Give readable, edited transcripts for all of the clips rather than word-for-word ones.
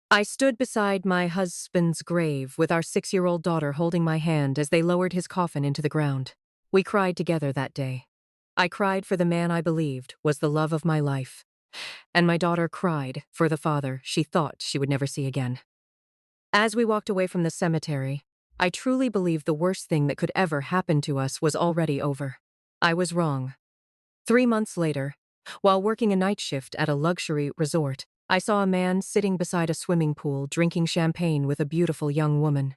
I stood beside my husband's grave with our 6-year-old daughter holding my hand as they lowered his coffin into the ground. We cried together that day. I cried for the man I believed was the love of my life, and my daughter cried for the father she thought she would never see again. As we walked away from the cemetery, I truly believed the worst thing that could ever happen to us was already over. I was wrong. 3 months later, while working a night shift at a luxury resort, I saw a man sitting beside a swimming pool drinking champagne with a beautiful young woman.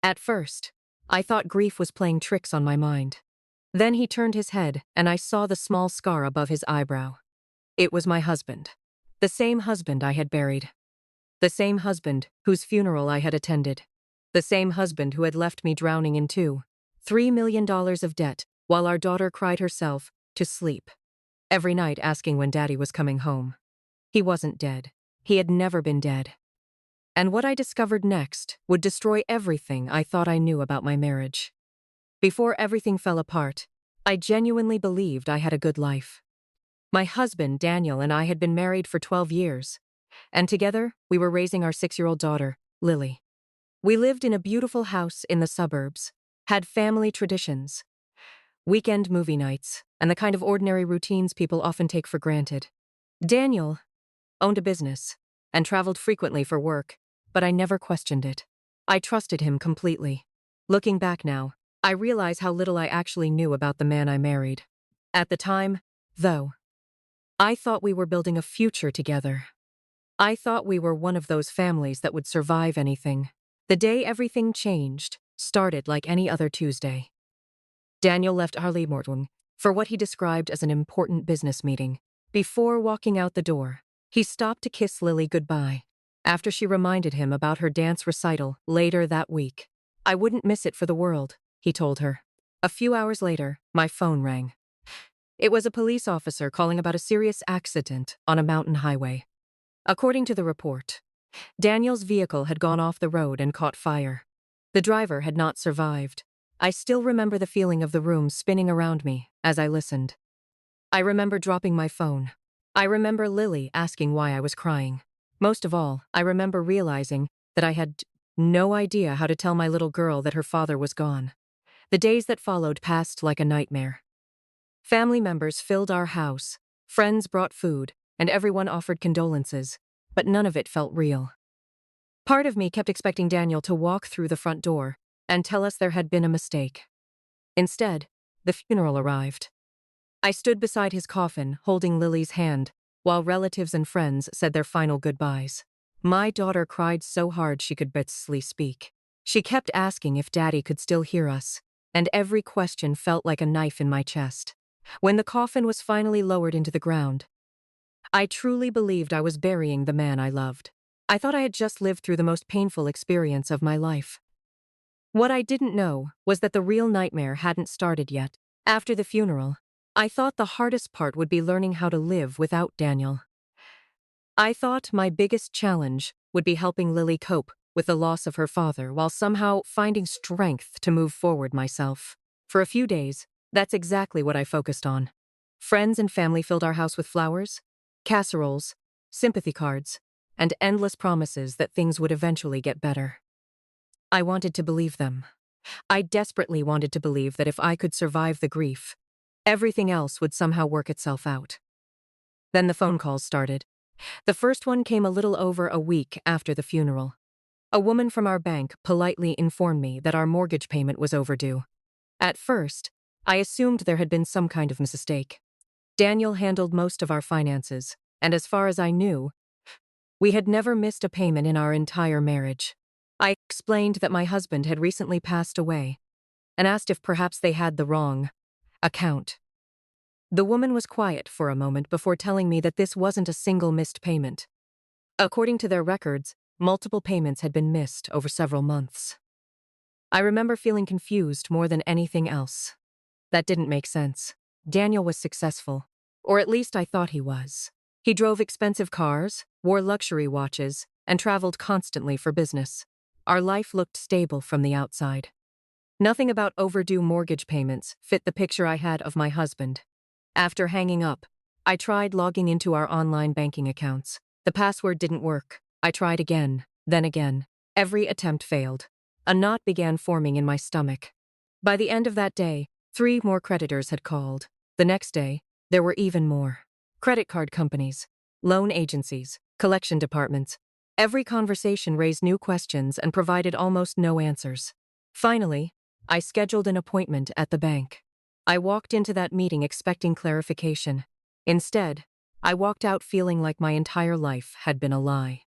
At first, I thought grief was playing tricks on my mind. Then he turned his head and I saw the small scar above his eyebrow. It was my husband. The same husband I had buried. The same husband whose funeral I had attended. The same husband who had left me drowning in $3 million of debt while our daughter cried herself to sleep every night asking when Daddy was coming home. He wasn't dead. He had never been dead. And what I discovered next would destroy everything I thought I knew about my marriage. Before everything fell apart, I genuinely believed I had a good life. My husband, Daniel, and I had been married for 12 years, and together we were raising our 6-year-old daughter, Lily. We lived in a beautiful house in the suburbs, had family traditions, weekend movie nights, and the kind of ordinary routines people often take for granted. Daniel owned a business and traveled frequently for work, but I never questioned it. I trusted him completely. Looking back now, I realize how little I actually knew about the man I married. At the time, though, I thought we were building a future together. I thought we were one of those families that would survive anything. The day everything changed started like any other Tuesday. Daniel left Harley Morton for what he described as an important business meeting. Before walking out the door, he stopped to kiss Lily goodbye after she reminded him about her dance recital later that week. I wouldn't miss it for the world, he told her. A few hours later, my phone rang. It was a police officer calling about a serious accident on a mountain highway. According to the report, Daniel's vehicle had gone off the road and caught fire. The driver had not survived. I still remember the feeling of the room spinning around me as I listened. I remember dropping my phone. I remember Lily asking why I was crying. Most of all, I remember realizing that I had no idea how to tell my little girl that her father was gone. The days that followed passed like a nightmare. Family members filled our house, friends brought food, and everyone offered condolences, but none of it felt real. Part of me kept expecting Daniel to walk through the front door and tell us there had been a mistake. Instead, the funeral arrived. I stood beside his coffin, holding Lily's hand, while relatives and friends said their final goodbyes. My daughter cried so hard she could barely speak. She kept asking if Daddy could still hear us, and every question felt like a knife in my chest. When the coffin was finally lowered into the ground, I truly believed I was burying the man I loved. I thought I had just lived through the most painful experience of my life. What I didn't know was that the real nightmare hadn't started yet. After the funeral, I thought the hardest part would be learning how to live without Daniel. I thought my biggest challenge would be helping Lily cope with the loss of her father while somehow finding strength to move forward myself. For a few days, that's exactly what I focused on. Friends and family filled our house with flowers, casseroles, sympathy cards, and endless promises that things would eventually get better. I wanted to believe them. I desperately wanted to believe that if I could survive the grief, everything else would somehow work itself out. Then the phone calls started. The first one came a little over a week after the funeral. A woman from our bank politely informed me that our mortgage payment was overdue. At first, I assumed there had been some kind of mistake. Daniel handled most of our finances, and as far as I knew, we had never missed a payment in our entire marriage. I explained that my husband had recently passed away, and asked if perhaps they had the wrong account. The woman was quiet for a moment before telling me that this wasn't a single missed payment. According to their records, multiple payments had been missed over several months. I remember feeling confused more than anything else. That didn't make sense. Daniel was successful, or at least I thought he was. He drove expensive cars, wore luxury watches, and traveled constantly for business. Our life looked stable from the outside. Nothing about overdue mortgage payments fit the picture I had of my husband. After hanging up, I tried logging into our online banking accounts. The password didn't work, I tried again, then again. Every attempt failed. A knot began forming in my stomach. By the end of that day, 3 more creditors had called. The next day, there were even more. Credit card companies, loan agencies, collection departments. Every conversation raised new questions and provided almost no answers. Finally, I scheduled an appointment at the bank. I walked into that meeting expecting clarification. Instead, I walked out feeling like my entire life had been a lie.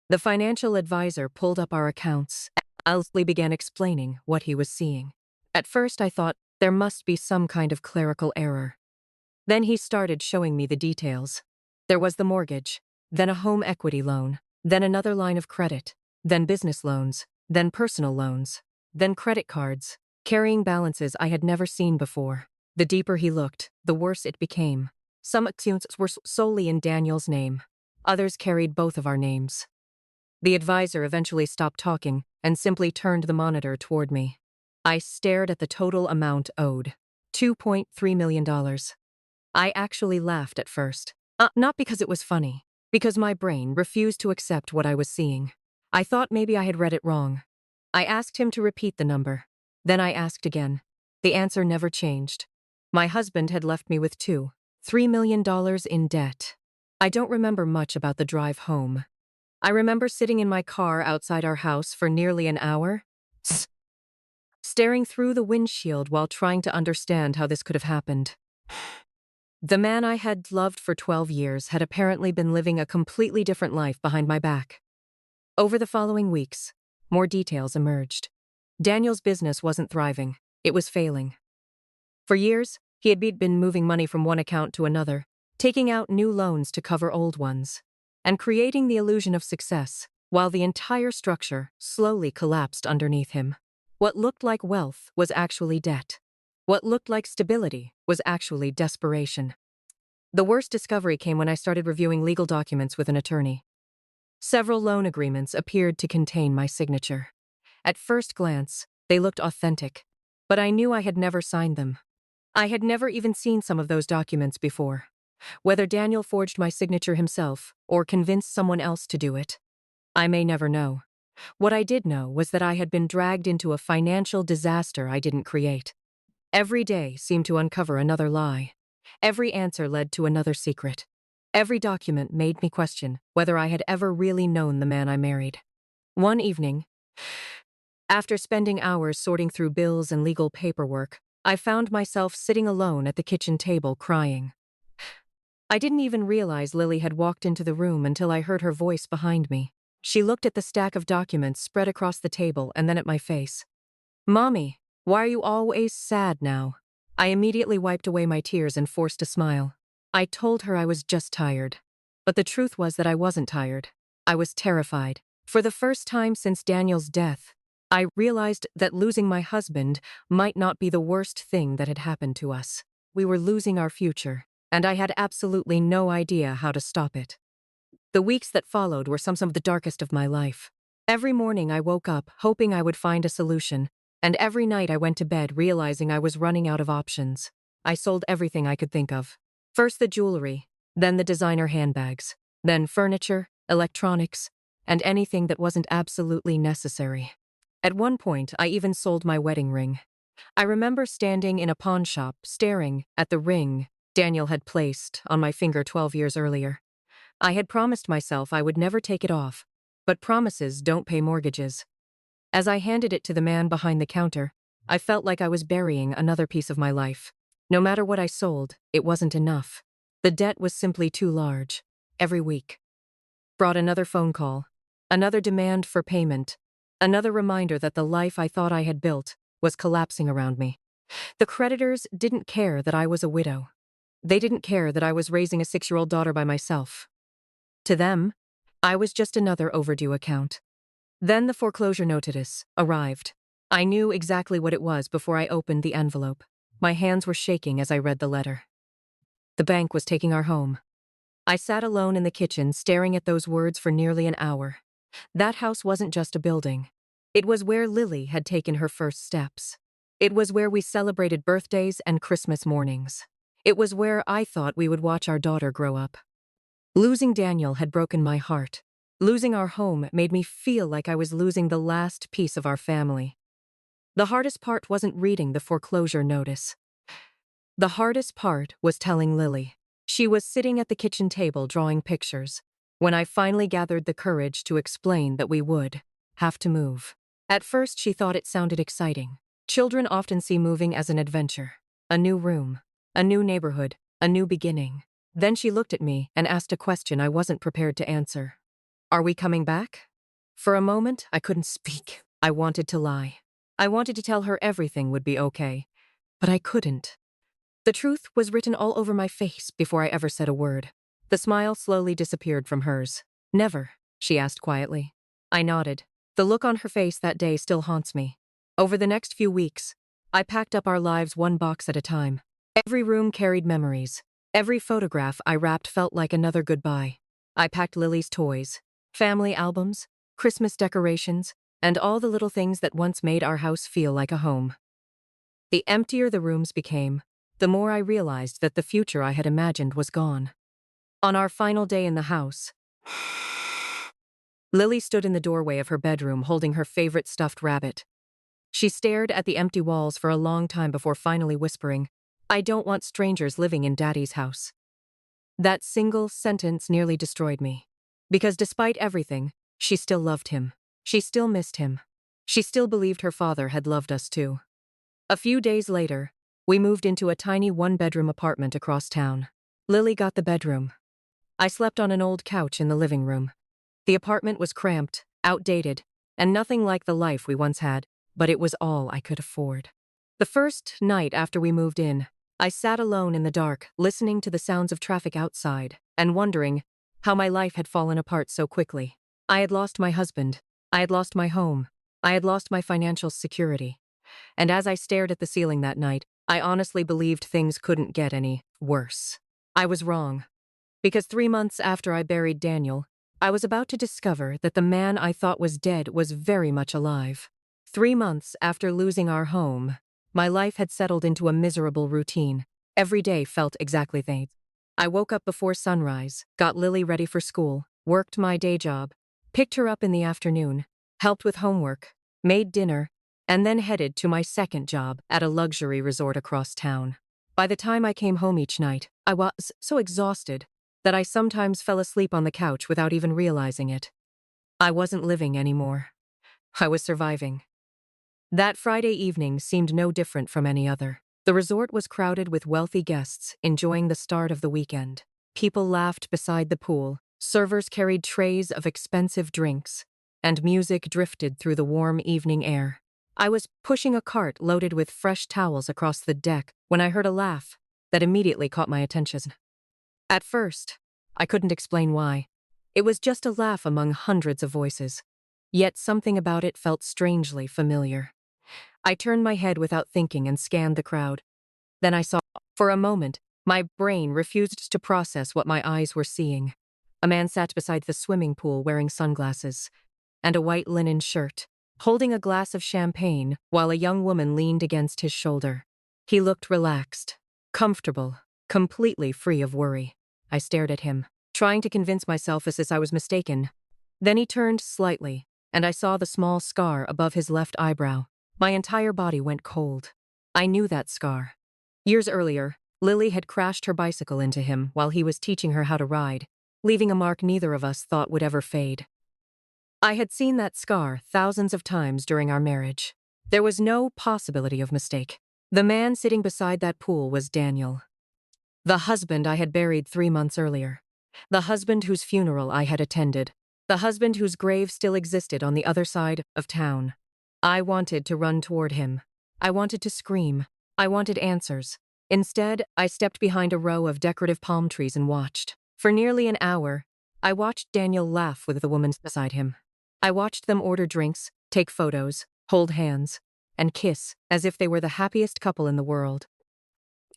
The financial advisor pulled up our accounts and Owlsley began explaining what he was seeing. At first I thought there must be some kind of clerical error. Then he started showing me the details. There was the mortgage, then a home equity loan, then another line of credit, then business loans, then personal loans, then credit cards, carrying balances I had never seen before. The deeper he looked, the worse it became. Some accounts were solely in Daniel's name. Others carried both of our names. The advisor eventually stopped talking and simply turned the monitor toward me. I stared at the total amount owed. $2.3 million. I actually laughed at first. Not because it was funny, because my brain refused to accept what I was seeing. I thought maybe I had read it wrong. I asked him to repeat the number. Then I asked again. The answer never changed. My husband had left me with $3 million in debt. I don't remember much about the drive home. I remember sitting in my car outside our house for nearly an hour, staring through the windshield while trying to understand how this could have happened. The man I had loved for 12 years had apparently been living a completely different life behind my back. Over the following weeks, more details emerged. Daniel's business wasn't thriving. It was failing. For years, he had been moving money from one account to another, taking out new loans to cover old ones, and creating the illusion of success, while the entire structure slowly collapsed underneath him. What looked like wealth was actually debt. What looked like stability was actually desperation. The worst discovery came when I started reviewing legal documents with an attorney. Several loan agreements appeared to contain my signature. At first glance, they looked authentic, but I knew I had never signed them. I had never even seen some of those documents before. Whether Daniel forged my signature himself or convinced someone else to do it, I may never know. What I did know was that I had been dragged into a financial disaster I didn't create. Every day seemed to uncover another lie. Every answer led to another secret. Every document made me question whether I had ever really known the man I married. One evening, after spending hours sorting through bills and legal paperwork, I found myself sitting alone at the kitchen table crying. I didn't even realize Lily had walked into the room until I heard her voice behind me. She looked at the stack of documents spread across the table and then at my face. "Mommy, why are you always sad now?" I immediately wiped away my tears and forced a smile. I told her I was just tired. But the truth was that I wasn't tired. I was terrified. For the first time since Daniel's death, I realized that losing my husband might not be the worst thing that had happened to us. We were losing our future, and I had absolutely no idea how to stop it. The weeks that followed were some of the darkest of my life. Every morning I woke up hoping I would find a solution, and every night I went to bed realizing I was running out of options. I sold everything I could think of. First the jewelry, then the designer handbags, then furniture, electronics, and anything that wasn't absolutely necessary. At one point, I even sold my wedding ring. I remember standing in a pawn shop staring at the ring Daniel had placed on my finger 12 years earlier. I had promised myself I would never take it off, but promises don't pay mortgages. As I handed it to the man behind the counter, I felt like I was burying another piece of my life. No matter what I sold, it wasn't enough. The debt was simply too large. Every week brought another phone call, another demand for payment, another reminder that the life I thought I had built was collapsing around me. The creditors didn't care that I was a widow. They didn't care that I was raising a 6-year-old daughter by myself. To them, I was just another overdue account. Then the foreclosure notice arrived. I knew exactly what it was before I opened the envelope. My hands were shaking as I read the letter. The bank was taking our home. I sat alone in the kitchen staring at those words for nearly an hour. That house wasn't just a building. It was where Lily had taken her first steps. It was where we celebrated birthdays and Christmas mornings. It was where I thought we would watch our daughter grow up. Losing Daniel had broken my heart, Losing our home made me feel like I was losing the last piece of our family. The hardest part wasn't reading the foreclosure notice. The hardest part was telling Lily. She was sitting at the kitchen table drawing pictures when I finally gathered the courage to explain that we would have to move. At first, she thought it sounded exciting. Children often see moving as an adventure, a new room, a new neighborhood, a new beginning. Then she looked at me and asked a question I wasn't prepared to answer. Are we coming back? For a moment, I couldn't speak. I wanted to lie. I wanted to tell her everything would be okay, but I couldn't. The truth was written all over my face before I ever said a word. The smile slowly disappeared from hers. Never, she asked quietly. I nodded. The look on her face that day still haunts me. Over the next few weeks, I packed up our lives one box at a time. Every room carried memories. Every photograph I wrapped felt like another goodbye. I packed Lily's toys, family albums, Christmas decorations, and all the little things that once made our house feel like a home. The emptier the rooms became, the more I realized that the future I had imagined was gone. On our final day in the house, Lily stood in the doorway of her bedroom holding her favorite stuffed rabbit. She stared at the empty walls for a long time before finally whispering, "I don't want strangers living in Daddy's house." That single sentence nearly destroyed me. Because despite everything, she still loved him. She still missed him. She still believed her father had loved us too. A few days later, we moved into a tiny one-bedroom apartment across town. Lily got the bedroom. I slept on an old couch in the living room. The apartment was cramped, outdated, and nothing like the life we once had, but it was all I could afford. The first night after we moved in, I sat alone in the dark, listening to the sounds of traffic outside, and wondering how my life had fallen apart so quickly. I had lost my husband. I had lost my home. I had lost my financial security. And as I stared at the ceiling that night, I honestly believed things couldn't get any worse. I was wrong. Because 3 months after I buried Daniel, I was about to discover that the man I thought was dead was very much alive. 3 months after losing our home, my life had settled into a miserable routine. Every day felt exactly the same. I woke up before sunrise, got Lily ready for school, worked my day job, picked her up in the afternoon, helped with homework, made dinner, and then headed to my second job at a luxury resort across town. By the time I came home each night, I was so exhausted that I sometimes fell asleep on the couch without even realizing it. I wasn't living anymore. I was surviving. That Friday evening seemed no different from any other. The resort was crowded with wealthy guests enjoying the start of the weekend. People laughed beside the pool, servers carried trays of expensive drinks, and music drifted through the warm evening air. I was pushing a cart loaded with fresh towels across the deck when I heard a laugh that immediately caught my attention. At first, I couldn't explain why. It was just a laugh among hundreds of voices. Yet something about it felt strangely familiar. I turned my head without thinking and scanned the crowd. Then I saw, for a moment, my brain refused to process what my eyes were seeing. A man sat beside the swimming pool wearing sunglasses and a white linen shirt, holding a glass of champagne while a young woman leaned against his shoulder. He looked relaxed, comfortable, completely free of worry. I stared at him, trying to convince myself as if I was mistaken. Then he turned slightly, and I saw the small scar above his left eyebrow. My entire body went cold. I knew that scar. Years earlier, Lily had crashed her bicycle into him while he was teaching her how to ride, leaving a mark neither of us thought would ever fade. I had seen that scar thousands of times during our marriage. There was no possibility of mistake. The man sitting beside that pool was Daniel. The husband I had buried 3 months earlier. The husband whose funeral I had attended. The husband whose grave still existed on the other side of town. I wanted to run toward him. I wanted to scream. I wanted answers. Instead, I stepped behind a row of decorative palm trees and watched. For nearly an hour, I watched Daniel laugh with the woman beside him. I watched them order drinks, take photos, hold hands, and kiss as if they were the happiest couple in the world.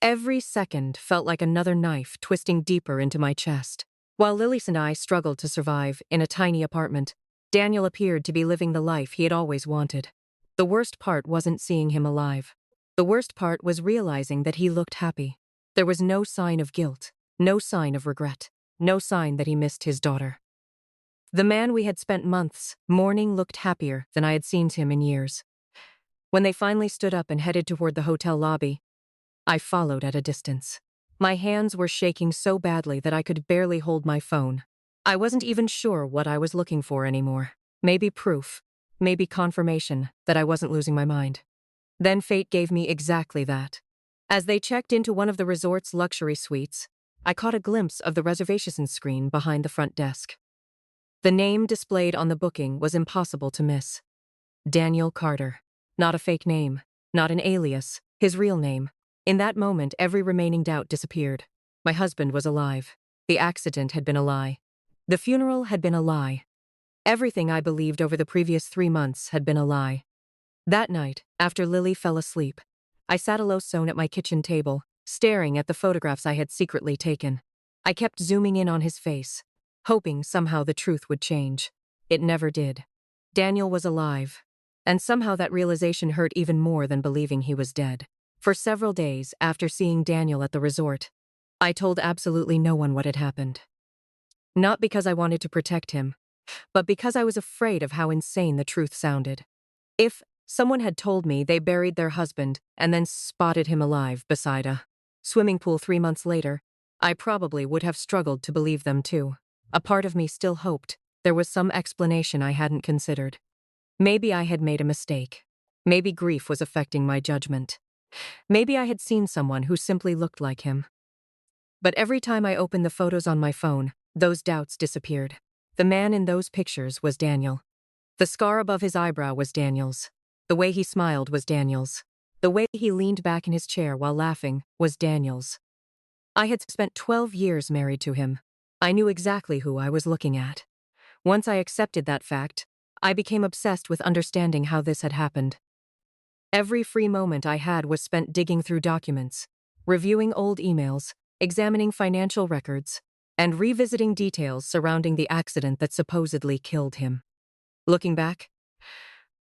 Every second felt like another knife twisting deeper into my chest. While Lily and I struggled to survive in a tiny apartment, Daniel appeared to be living the life he had always wanted. The worst part wasn't seeing him alive. The worst part was realizing that he looked happy. There was no sign of guilt, no sign of regret, no sign that he missed his daughter. The man we had spent months mourning looked happier than I had seen him in years. When they finally stood up and headed toward the hotel lobby, I followed at a distance. My hands were shaking so badly that I could barely hold my phone. I wasn't even sure what I was looking for anymore. Maybe proof, maybe confirmation that I wasn't losing my mind. Then fate gave me exactly that. As they checked into one of the resort's luxury suites, I caught a glimpse of the reservation screen behind the front desk. The name displayed on the booking was impossible to miss. Daniel Carter. Not a fake name, not an alias, his real name. In that moment, every remaining doubt disappeared. My husband was alive. The accident had been a lie. The funeral had been a lie. Everything I believed over the previous 3 months had been a lie. That night, after Lily fell asleep, I sat alone at my kitchen table, staring at the photographs I had secretly taken. I kept zooming in on his face, hoping somehow the truth would change. It never did. Daniel was alive, and somehow that realization hurt even more than believing he was dead. For several days after seeing Daniel at the resort, I told absolutely no one what had happened. Not because I wanted to protect him, but because I was afraid of how insane the truth sounded. If someone had told me they buried their husband and then spotted him alive beside a swimming pool 3 months later, I probably would have struggled to believe them too. A part of me still hoped there was some explanation I hadn't considered. Maybe I had made a mistake. Maybe grief was affecting my judgment. Maybe I had seen someone who simply looked like him. But every time I opened the photos on my phone, those doubts disappeared. The man in those pictures was Daniel. The scar above his eyebrow was Daniel's. The way he smiled was Daniel's. The way he leaned back in his chair while laughing was Daniel's. I had spent 12 years married to him. I knew exactly who I was looking at. Once I accepted that fact, I became obsessed with understanding how this had happened. Every free moment I had was spent digging through documents, reviewing old emails, examining financial records, and revisiting details surrounding the accident that supposedly killed him. Looking back,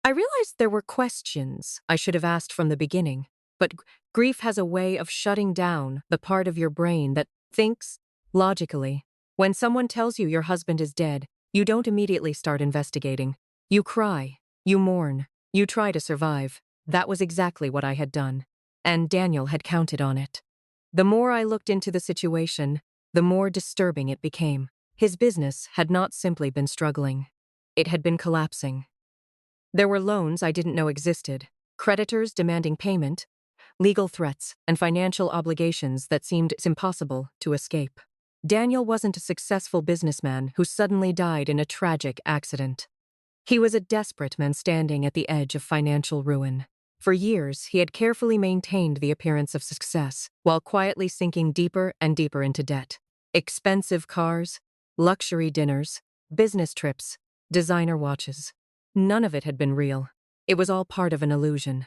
I realized there were questions I should have asked from the beginning, but grief has a way of shutting down the part of your brain that thinks logically. When someone tells you your husband is dead, you don't immediately start investigating. You cry, you mourn, you try to survive. That was exactly what I had done, and Daniel had counted on it. The more I looked into the situation, the more disturbing it became. His business had not simply been struggling. It had been collapsing. There were loans I didn't know existed, creditors demanding payment, legal threats, and financial obligations that seemed impossible to escape. Daniel wasn't a successful businessman who suddenly died in a tragic accident. He was a desperate man standing at the edge of financial ruin. For years, he had carefully maintained the appearance of success, while quietly sinking deeper and deeper into debt. Expensive cars, luxury dinners, business trips, designer watches. None of it had been real. It was all part of an illusion.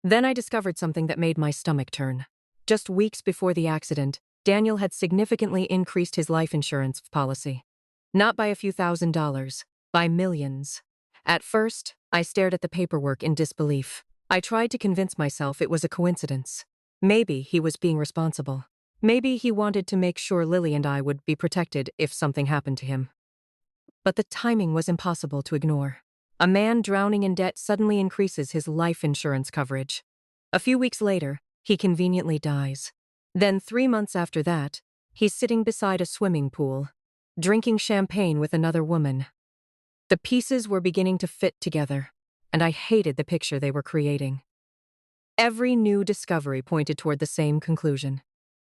Then I discovered something that made my stomach turn. Just weeks before the accident, Daniel had significantly increased his life insurance policy. Not by a few $1,000s, by millions. At first, I stared at the paperwork in disbelief. I tried to convince myself it was a coincidence. Maybe he was being responsible. Maybe he wanted to make sure Lily and I would be protected if something happened to him. But the timing was impossible to ignore. A man drowning in debt suddenly increases his life insurance coverage. A few weeks later, he conveniently dies. Then 3 months after that, he's sitting beside a swimming pool, drinking champagne with another woman. The pieces were beginning to fit together, and I hated the picture they were creating. Every new discovery pointed toward the same conclusion.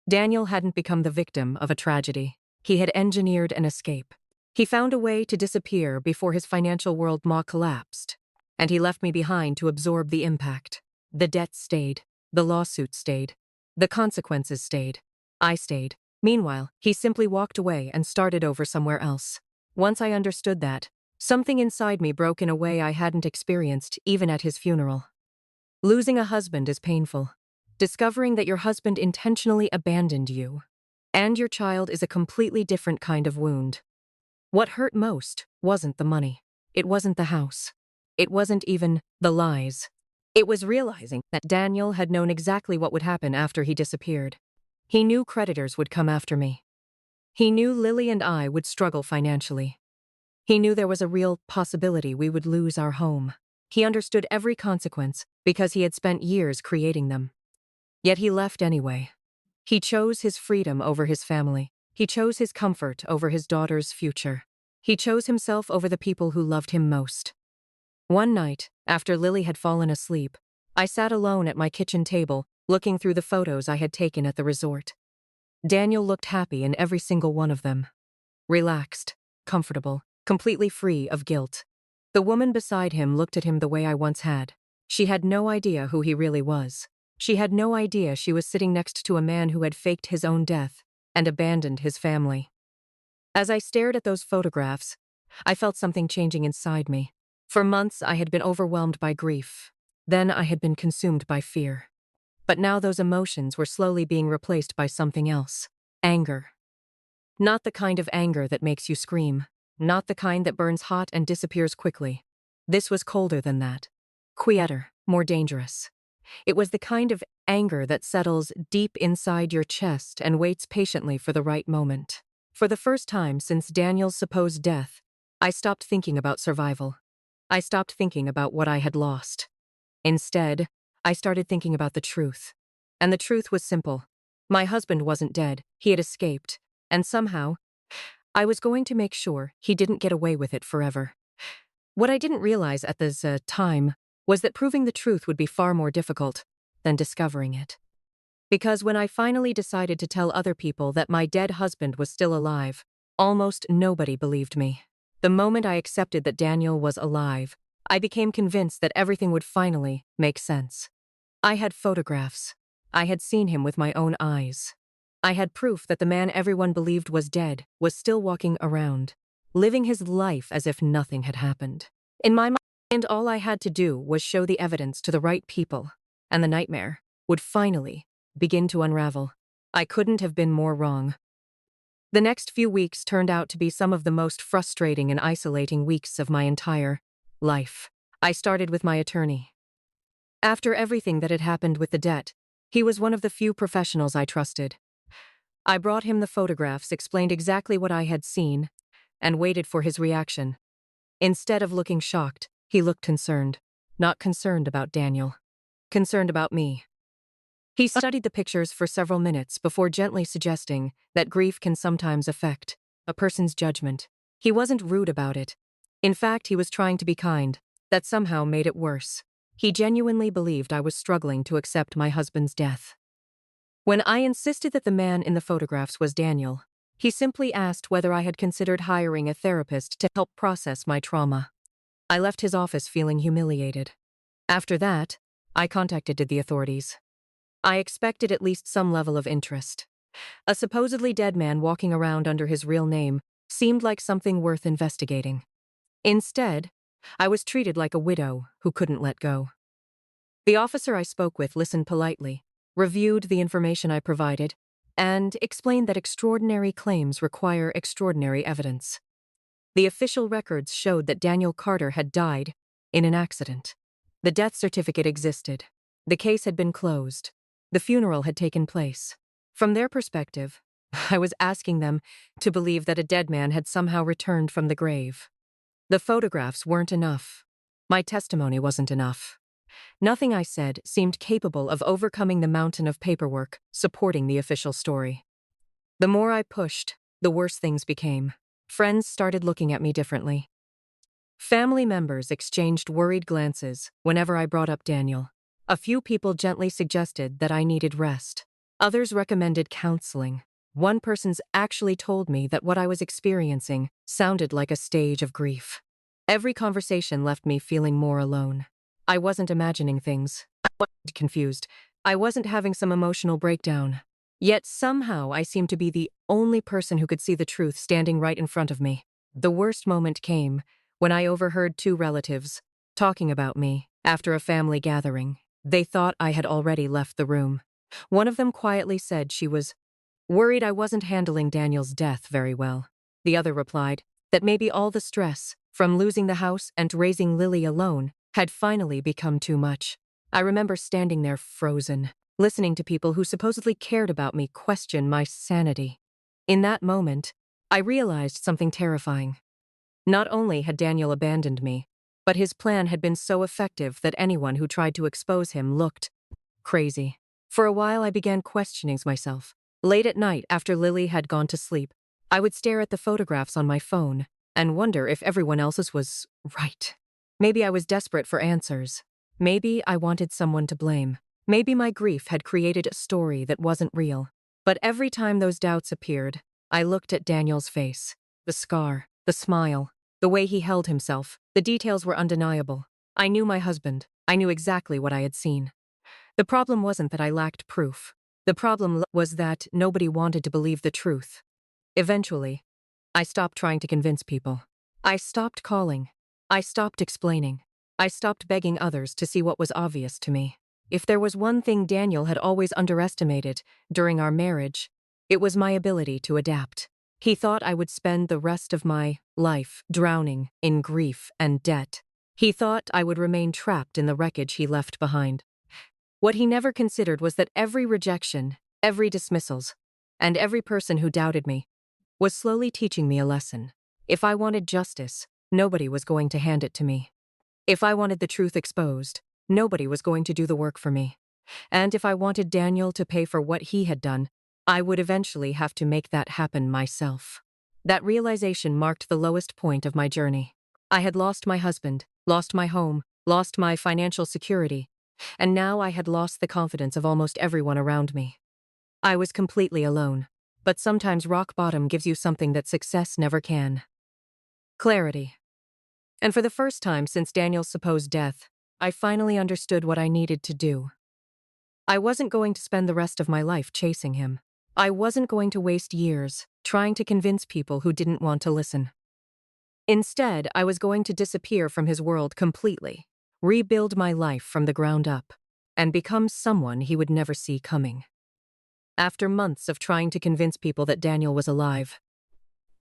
Daniel hadn't become the victim of a tragedy. He had engineered an escape. He found a way to disappear before his financial world collapsed, and he left me behind to absorb the impact. The debt stayed. The lawsuit stayed. The consequences stayed. I stayed. Meanwhile, he simply walked away and started over somewhere else. Once I understood that, something inside me broke in a way I hadn't experienced even at his funeral. Losing a husband is painful. Discovering that your husband intentionally abandoned you and your child is a completely different kind of wound. What hurt most wasn't the money. It wasn't the house. It wasn't even the lies. It was realizing that Daniel had known exactly what would happen after he disappeared. He knew creditors would come after me. He knew Lily and I would struggle financially. He knew there was a real possibility we would lose our home. He understood every consequence because he had spent years creating them. Yet he left anyway. He chose his freedom over his family. He chose his comfort over his daughter's future. He chose himself over the people who loved him most. One night, after Lily had fallen asleep, I sat alone at my kitchen table, looking through the photos I had taken at the resort. Daniel looked happy in every single one of them. Relaxed, comfortable, completely free of guilt. The woman beside him looked at him the way I once had. She had no idea who he really was. She had no idea she was sitting next to a man who had faked his own death and abandoned his family. As I stared at those photographs, I felt something changing inside me. For months, I had been overwhelmed by grief. Then I had been consumed by fear. But now those emotions were slowly being replaced by something else. Anger. Not the kind of anger that makes you scream. Not the kind that burns hot and disappears quickly. This was colder than that. Quieter, more dangerous. It was the kind of anger that settles deep inside your chest and waits patiently for the right moment. For the first time since Daniel's supposed death, I stopped thinking about survival. I stopped thinking about what I had lost. Instead, I started thinking about the truth. And the truth was simple. My husband wasn't dead, he had escaped, and somehow, I was going to make sure he didn't get away with it forever. What I didn't realize at this time was that proving the truth would be far more difficult than discovering it. Because when I finally decided to tell other people that my dead husband was still alive, almost nobody believed me. The moment I accepted that Daniel was alive, I became convinced that everything would finally make sense. I had photographs. I had seen him with my own eyes. I had proof that the man everyone believed was dead was still walking around, living his life as if nothing had happened. In my mind, all I had to do was show the evidence to the right people, and the nightmare would finally begin to unravel. I couldn't have been more wrong. The next few weeks turned out to be some of the most frustrating and isolating weeks of my entire life. I started with my attorney. After everything that had happened with the debt, he was one of the few professionals I trusted. I brought him the photographs, explained exactly what I had seen, and waited for his reaction. Instead of looking shocked, he looked concerned. Not concerned about Daniel. Concerned about me. He studied the pictures for several minutes before gently suggesting that grief can sometimes affect a person's judgment. He wasn't rude about it. In fact, he was trying to be kind. That somehow made it worse. He genuinely believed I was struggling to accept my husband's death. When I insisted that the man in the photographs was Daniel, he simply asked whether I had considered hiring a therapist to help process my trauma. I left his office feeling humiliated. After that, I contacted the authorities. I expected at least some level of interest. A supposedly dead man walking around under his real name seemed like something worth investigating. Instead, I was treated like a widow who couldn't let go. The officer I spoke with listened politely, reviewed the information I provided, and explained that extraordinary claims require extraordinary evidence. The official records showed that Daniel Carter had died in an accident. The death certificate existed. The case had been closed. The funeral had taken place. From their perspective, I was asking them to believe that a dead man had somehow returned from the grave. The photographs weren't enough. My testimony wasn't enough. Nothing I said seemed capable of overcoming the mountain of paperwork supporting the official story. The more I pushed, the worse things became. Friends started looking at me differently. Family members exchanged worried glances whenever I brought up Daniel. A few people gently suggested that I needed rest. Others recommended counseling. One person actually told me that what I was experiencing sounded like a stage of grief. Every conversation left me feeling more alone. I wasn't imagining things. I wasn't confused. I wasn't having some emotional breakdown. Yet somehow I seemed to be the only person who could see the truth standing right in front of me. The worst moment came when I overheard two relatives talking about me after a family gathering. They thought I had already left the room. One of them quietly said she was worried I wasn't handling Daniel's death very well. The other replied that maybe all the stress from losing the house and raising Lily alone had finally become too much. I remember standing there frozen, listening to people who supposedly cared about me question my sanity. In that moment, I realized something terrifying. Not only had Daniel abandoned me, but his plan had been so effective that anyone who tried to expose him looked crazy. For a while, I began questioning myself. Late at night, after Lily had gone to sleep, I would stare at the photographs on my phone and wonder if everyone else's was right. Maybe I was desperate for answers. Maybe I wanted someone to blame. Maybe my grief had created a story that wasn't real. But every time those doubts appeared, I looked at Daniel's face. The scar, the smile, the way he held himself, the details were undeniable. I knew my husband. I knew exactly what I had seen. The problem wasn't that I lacked proof. The problem was that nobody wanted to believe the truth. Eventually, I stopped trying to convince people. I stopped calling. I stopped explaining. I stopped begging others to see what was obvious to me. If there was one thing Daniel had always underestimated during our marriage, it was my ability to adapt. He thought I would spend the rest of my life drowning in grief and debt. He thought I would remain trapped in the wreckage he left behind. What he never considered was that every rejection, every dismissals, and every person who doubted me was slowly teaching me a lesson. If I wanted justice, nobody was going to hand it to me. If I wanted the truth exposed, nobody was going to do the work for me. And if I wanted Daniel to pay for what he had done, I would eventually have to make that happen myself. That realization marked the lowest point of my journey. I had lost my husband, lost my home, lost my financial security, and now I had lost the confidence of almost everyone around me. I was completely alone, but sometimes rock bottom gives you something that success never can. Clarity. And for the first time since Daniel's supposed death, I finally understood what I needed to do. I wasn't going to spend the rest of my life chasing him. I wasn't going to waste years trying to convince people who didn't want to listen. Instead, I was going to disappear from his world completely, rebuild my life from the ground up, and become someone he would never see coming. After months of trying to convince people that Daniel was alive,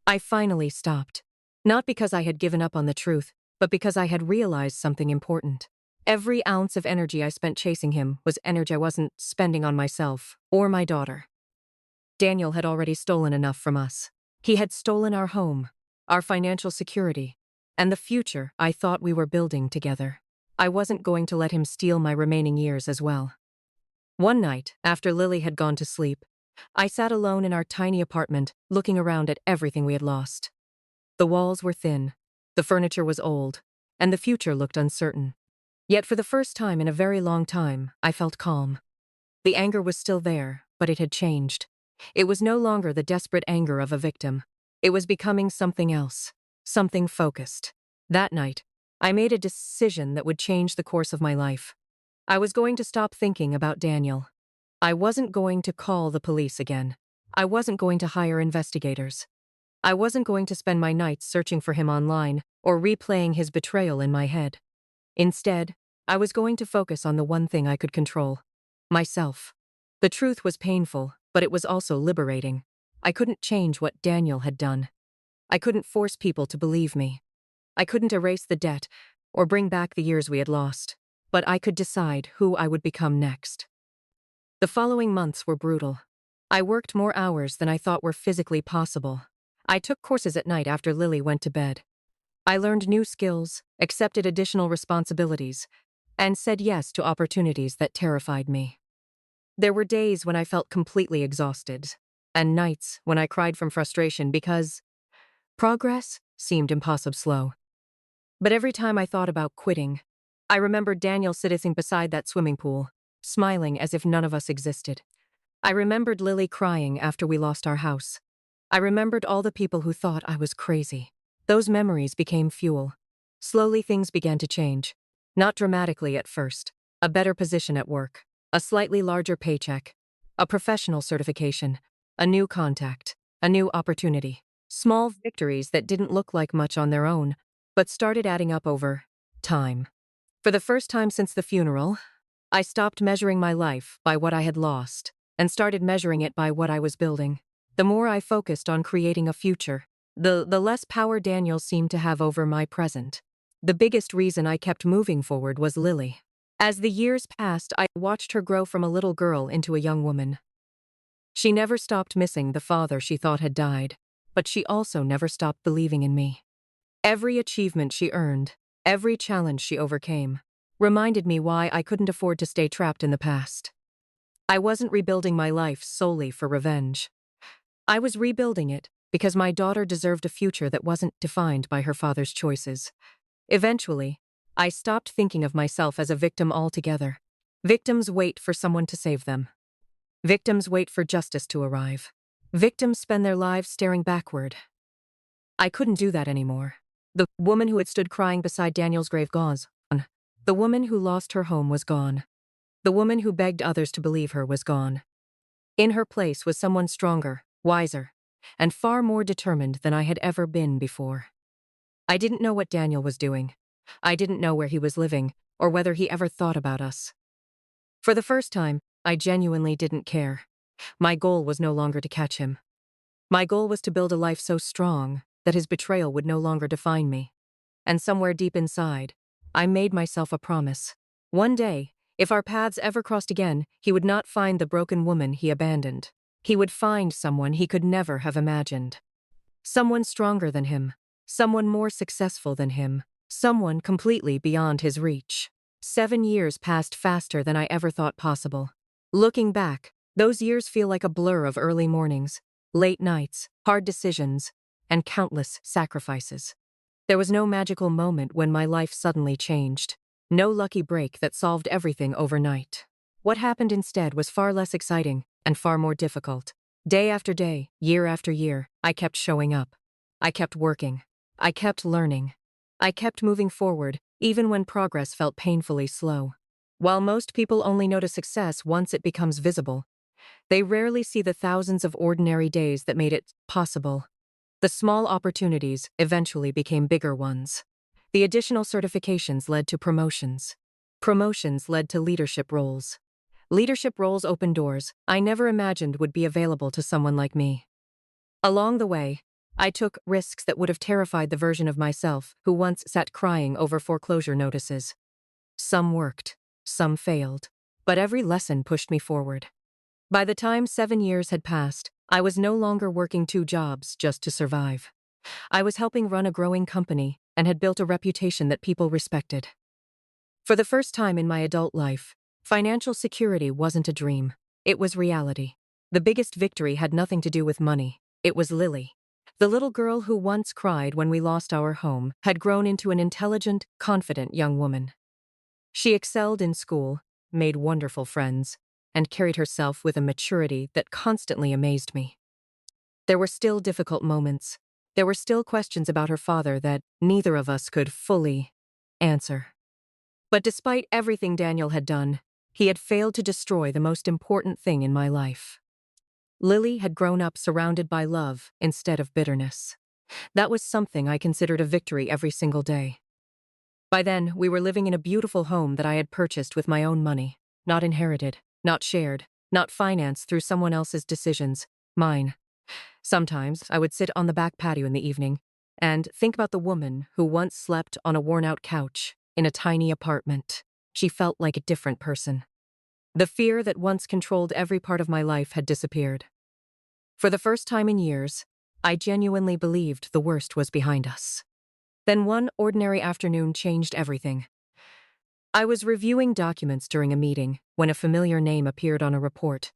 I finally stopped. Not because I had given up on the truth, but because I had realized something important. Every ounce of energy I spent chasing him was energy I wasn't spending on myself or my daughter. Daniel had already stolen enough from us. He had stolen our home, our financial security, and the future I thought we were building together. I wasn't going to let him steal my remaining years as well. One night, after Lily had gone to sleep, I sat alone in our tiny apartment, looking around at everything we had lost. The walls were thin, the furniture was old, and the future looked uncertain. Yet for the first time in a very long time, I felt calm. The anger was still there, but it had changed. It was no longer the desperate anger of a victim. It was becoming something else, something focused. That night, I made a decision that would change the course of my life. I was going to stop thinking about Daniel. I wasn't going to call the police again. I wasn't going to hire investigators. I wasn't going to spend my nights searching for him online or replaying his betrayal in my head. Instead, I was going to focus on the one thing I could control: myself. The truth was painful, but it was also liberating. I couldn't change what Daniel had done. I couldn't force people to believe me. I couldn't erase the debt or bring back the years we had lost, but I could decide who I would become next. The following months were brutal. I worked more hours than I thought were physically possible. I took courses at night after Lily went to bed. I learned new skills, accepted additional responsibilities, and said yes to opportunities that terrified me. There were days when I felt completely exhausted, and nights when I cried from frustration because progress seemed impossibly slow. But every time I thought about quitting, I remembered Daniel sitting beside that swimming pool, smiling as if none of us existed. I remembered Lily crying after we lost our house. I remembered all the people who thought I was crazy. Those memories became fuel. Slowly things began to change. Not dramatically at first. A better position at work. A slightly larger paycheck. A professional certification. A new contact. A new opportunity. Small victories that didn't look like much on their own, but started adding up over time. For the first time since the funeral, I stopped measuring my life by what I had lost and started measuring it by what I was building. The more I focused on creating a future, the less power Daniel seemed to have over my present. The biggest reason I kept moving forward was Lily. As the years passed, I watched her grow from a little girl into a young woman. She never stopped missing the father she thought had died, but she also never stopped believing in me. Every achievement she earned, every challenge she overcame, reminded me why I couldn't afford to stay trapped in the past. I wasn't rebuilding my life solely for revenge. I was rebuilding it because my daughter deserved a future that wasn't defined by her father's choices. Eventually, I stopped thinking of myself as a victim altogether. Victims wait for someone to save them. Victims wait for justice to arrive. Victims spend their lives staring backward. I couldn't do that anymore. The woman who had stood crying beside Daniel's grave gone. The woman who lost her home was gone. The woman who begged others to believe her was gone. In her place was someone stronger, wiser, and far more determined than I had ever been before. I didn't know what Daniel was doing. I didn't know where he was living, or whether he ever thought about us. For the first time, I genuinely didn't care. My goal was no longer to catch him. My goal was to build a life so strong that his betrayal would no longer define me. And somewhere deep inside, I made myself a promise. One day, if our paths ever crossed again, he would not find the broken woman he abandoned. He would find someone he could never have imagined. Someone stronger than him. Someone more successful than him. Someone completely beyond his reach. 7 years passed faster than I ever thought possible. Looking back, those years feel like a blur of early mornings, late nights, hard decisions, and countless sacrifices. There was no magical moment when my life suddenly changed. No lucky break that solved everything overnight. What happened instead was far less exciting and far more difficult. Day after day, year after year, I kept showing up. I kept working. I kept learning. I kept moving forward, even when progress felt painfully slow. While most people only notice success once it becomes visible, they rarely see the thousands of ordinary days that made it possible. The small opportunities eventually became bigger ones. The additional certifications led to promotions. Promotions led to leadership roles. Leadership roles opened doors I never imagined would be available to someone like me. Along the way, I took risks that would have terrified the version of myself who once sat crying over foreclosure notices. Some worked, some failed, but every lesson pushed me forward. By the time 7 years had passed, I was no longer working 2 jobs just to survive. I was helping run a growing company and had built a reputation that people respected. For the first time in my adult life, financial security wasn't a dream. It was reality. The biggest victory had nothing to do with money. It was Lily. The little girl who once cried when we lost our home had grown into an intelligent, confident young woman. She excelled in school, made wonderful friends, and carried herself with a maturity that constantly amazed me. There were still difficult moments. There were still questions about her father that neither of us could fully answer. But despite everything Daniel had done, he had failed to destroy the most important thing in my life. Lily had grown up surrounded by love instead of bitterness. That was something I considered a victory every single day. By then, we were living in a beautiful home that I had purchased with my own money, not inherited, not shared, not financed through someone else's decisions, mine. Sometimes I would sit on the back patio in the evening and think about the woman who once slept on a worn-out couch in a tiny apartment. She felt like a different person. The fear that once controlled every part of my life had disappeared. For the first time in years, I genuinely believed the worst was behind us. Then one ordinary afternoon changed everything. I was reviewing documents during a meeting when a familiar name appeared on a report.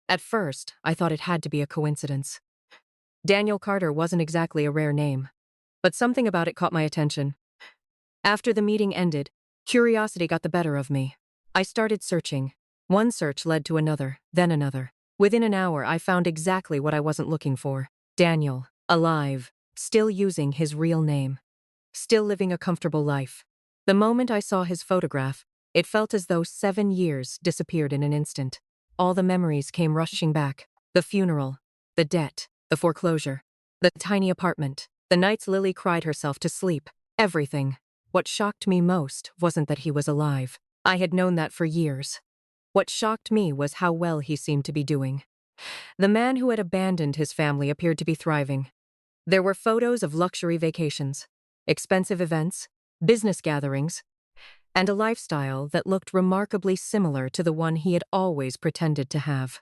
At first, I thought it had to be a coincidence. Daniel Carter wasn't exactly a rare name, but something about it caught my attention. After the meeting ended, curiosity got the better of me. I started searching. One search led to another, then another. Within an hour, I found exactly what I wasn't looking for. Daniel, alive, still using his real name, still living a comfortable life. The moment I saw his photograph, it felt as though 7 years disappeared in an instant. All the memories came rushing back. The funeral, the debt, the foreclosure, the tiny apartment, the nights Lily cried herself to sleep, everything. What shocked me most wasn't that he was alive. I had known that for years. What shocked me was how well he seemed to be doing. The man who had abandoned his family appeared to be thriving. There were photos of luxury vacations, expensive events, business gatherings, and a lifestyle that looked remarkably similar to the one he had always pretended to have.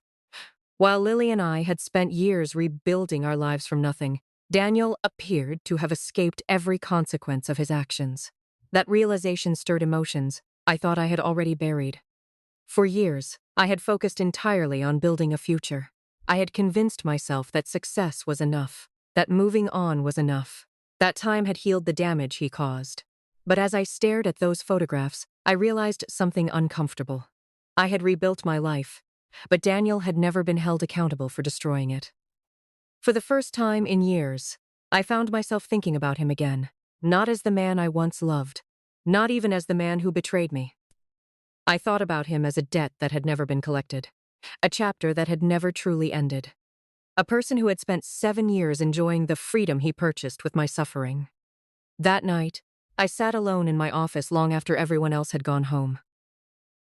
While Lily and I had spent years rebuilding our lives from nothing, Daniel appeared to have escaped every consequence of his actions. That realization stirred emotions I thought I had already buried. For years, I had focused entirely on building a future. I had convinced myself that success was enough, that moving on was enough, that time had healed the damage he caused. But as I stared at those photographs, I realized something uncomfortable. I had rebuilt my life, but Daniel had never been held accountable for destroying it. For the first time in years, I found myself thinking about him again, not as the man I once loved, not even as the man who betrayed me. I thought about him as a debt that had never been collected, a chapter that had never truly ended. A person who had spent 7 years enjoying the freedom he purchased with my suffering. That night, I sat alone in my office long after everyone else had gone home.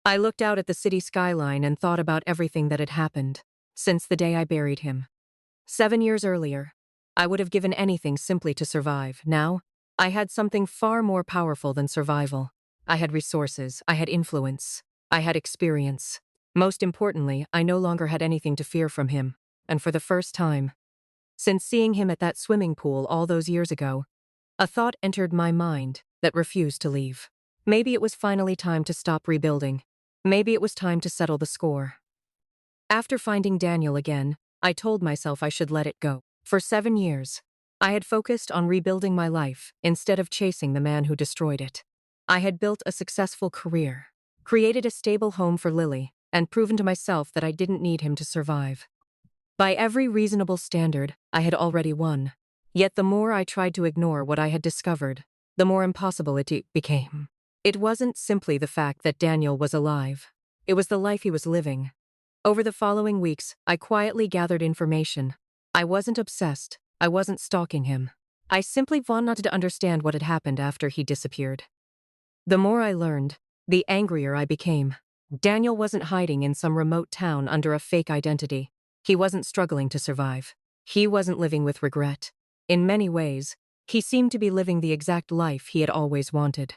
I looked out at the city skyline and thought about everything that had happened since the day I buried him. 7 years earlier, I would have given anything simply to survive. Now, I had something far more powerful than survival. I had resources, I had influence, I had experience. Most importantly, I no longer had anything to fear from him, and for the first time, since seeing him at that swimming pool all those years ago, a thought entered my mind that refused to leave. Maybe it was finally time to stop rebuilding. Maybe it was time to settle the score. After finding Daniel again, I told myself I should let it go. For 7 years, I had focused on rebuilding my life instead of chasing the man who destroyed it. I had built a successful career, created a stable home for Lily, and proven to myself that I didn't need him to survive. By every reasonable standard, I had already won. Yet the more I tried to ignore what I had discovered, the more impossible it became. It wasn't simply the fact that Daniel was alive. It was the life he was living. Over the following weeks, I quietly gathered information. I wasn't obsessed. I wasn't stalking him. I simply wanted to understand what had happened after he disappeared. The more I learned, the angrier I became. Daniel wasn't hiding in some remote town under a fake identity. He wasn't struggling to survive. He wasn't living with regret. In many ways, he seemed to be living the exact life he had always wanted.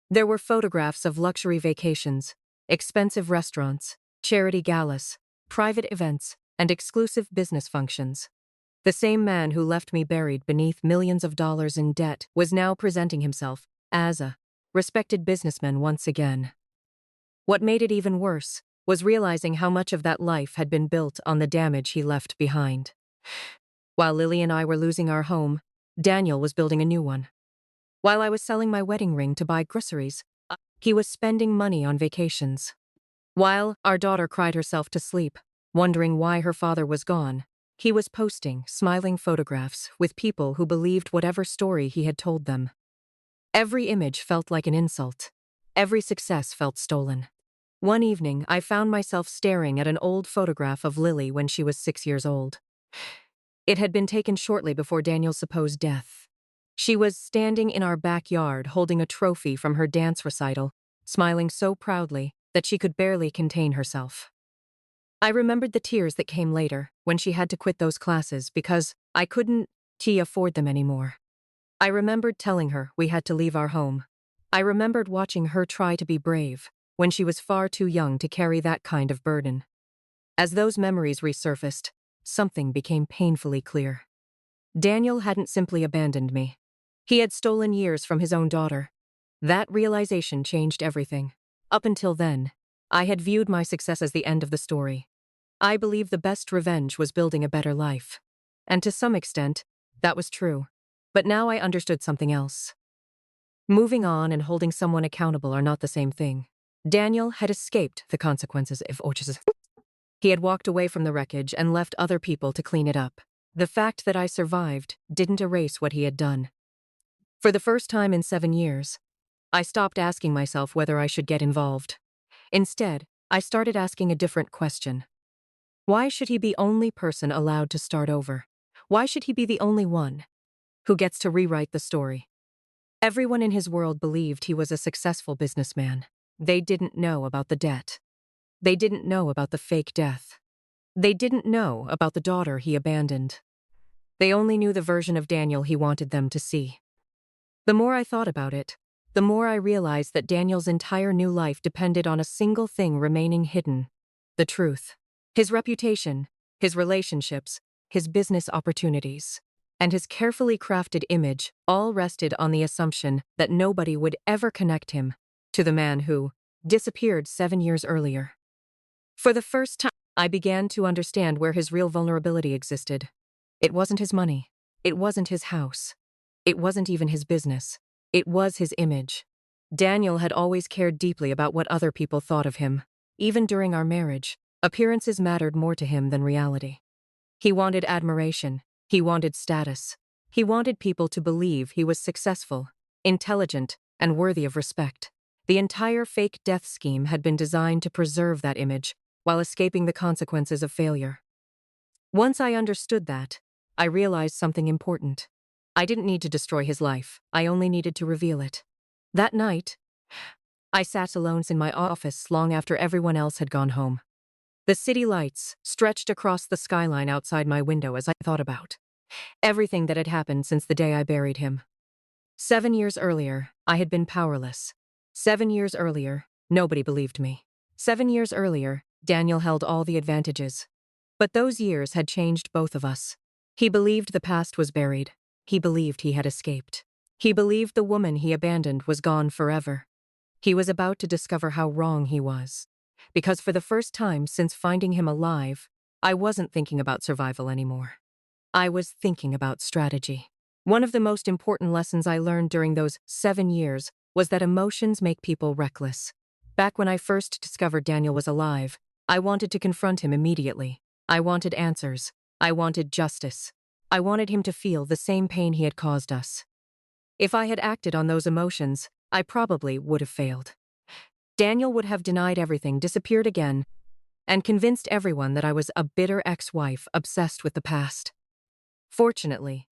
There were photographs of luxury vacations, expensive restaurants, charity galas, private events, and exclusive business functions. The same man who left me buried beneath millions of dollars in debt was now presenting himself as a respected businessman once again. What made it even worse was realizing how much of that life had been built on the damage he left behind. While Lily and I were losing our home, Daniel was building a new one. While I was selling my wedding ring to buy groceries, he was spending money on vacations. While our daughter cried herself to sleep, wondering why her father was gone, he was posting smiling photographs with people who believed whatever story he had told them. Every image felt like an insult. Every success felt stolen. One evening, I found myself staring at an old photograph of Lily when she was 6 years old. It had been taken shortly before Daniel's supposed death. She was standing in our backyard holding a trophy from her dance recital, smiling so proudly that she could barely contain herself. I remembered the tears that came later when she had to quit those classes because I couldn't afford them anymore. I remembered telling her we had to leave our home. I remembered watching her try to be brave when she was far too young to carry that kind of burden. As those memories resurfaced, something became painfully clear. Daniel hadn't simply abandoned me. He had stolen years from his own daughter. That realization changed everything. Up until then, I had viewed my success as the end of the story. I believed the best revenge was building a better life. And to some extent, that was true. But now I understood something else. Moving on and holding someone accountable are not the same thing. Daniel had escaped the consequences of choices. He had walked away from the wreckage and left other people to clean it up. The fact that I survived didn't erase what he had done. For the first time in 7 years, I stopped asking myself whether I should get involved. Instead, I started asking a different question. Why should he be the only person allowed to start over? Why should he be the only one who gets to rewrite the story? Everyone in his world believed he was a successful businessman. They didn't know about the debt. They didn't know about the fake death. They didn't know about the daughter he abandoned. They only knew the version of Daniel he wanted them to see. The more I thought about it, the more I realized that Daniel's entire new life depended on a single thing remaining hidden: the truth. His reputation, his relationships, his business opportunities. and his carefully crafted image all rested on the assumption that nobody would ever connect him to the man who disappeared 7 years earlier. For the first time, I began to understand where his real vulnerability existed. It wasn't his money. It wasn't his house. It wasn't even his business. It was his image. Daniel had always cared deeply about what other people thought of him. Even during our marriage, appearances mattered more to him than reality. He wanted admiration. He wanted status. He wanted people to believe he was successful, intelligent, and worthy of respect. The entire fake death scheme had been designed to preserve that image while escaping the consequences of failure. Once I understood that, I realized something important. I didn't need to destroy his life. I only needed to reveal it. That night, I sat alone in my office long after everyone else had gone home. The city lights stretched across the skyline outside my window as I thought about everything that had happened since the day I buried him. 7 years earlier, I had been powerless. 7 years earlier, nobody believed me. 7 years earlier, Daniel held all the advantages. But those years had changed both of us. He believed the past was buried. He believed he had escaped. He believed the woman he abandoned was gone forever. He was about to discover how wrong he was. Because for the first time since finding him alive, I wasn't thinking about survival anymore. I was thinking about strategy. One of the most important lessons I learned during those 7 years was that emotions make people reckless. Back when I first discovered Daniel was alive, I wanted to confront him immediately. I wanted answers. I wanted justice. I wanted him to feel the same pain he had caused us. If I had acted on those emotions, I probably would have failed. Daniel would have denied everything, disappeared again, and convinced everyone that I was a bitter ex-wife obsessed with the past. Fortunately,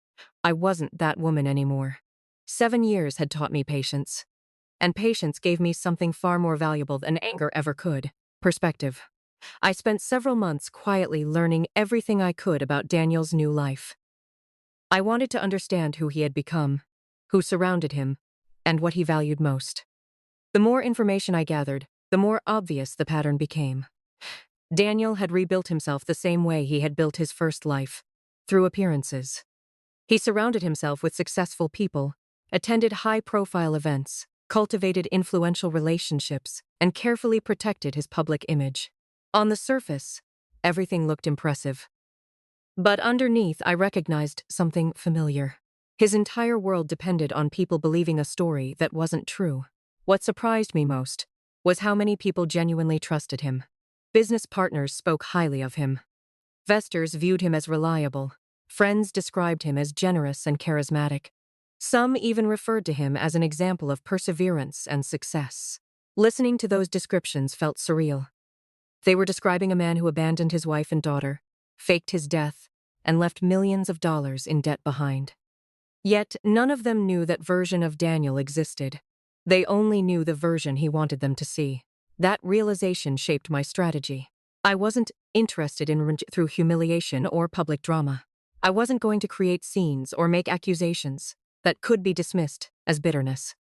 I wasn't that woman anymore. 7 years had taught me patience. And patience gave me something far more valuable than anger ever could: perspective. I spent several months quietly learning everything I could about Daniel's new life. I wanted to understand who he had become, who surrounded him, and what he valued most. The more information I gathered, the more obvious the pattern became. Daniel had rebuilt himself the same way he had built his first life, through appearances. He surrounded himself with successful people, attended high-profile events, cultivated influential relationships, and carefully protected his public image. On the surface, everything looked impressive. But underneath, I recognized something familiar. His entire world depended on people believing a story that wasn't true. What surprised me most was how many people genuinely trusted him. Business partners spoke highly of him. Investors viewed him as reliable. Friends described him as generous and charismatic. Some even referred to him as an example of perseverance and success. Listening to those descriptions felt surreal. They were describing a man who abandoned his wife and daughter, faked his death, and left millions of dollars in debt behind. Yet none of them knew that version of Daniel existed. They only knew the version he wanted them to see. That realization shaped my strategy. I wasn't interested in revenge through humiliation or public drama. I wasn't going to create scenes or make accusations that could be dismissed as bitterness.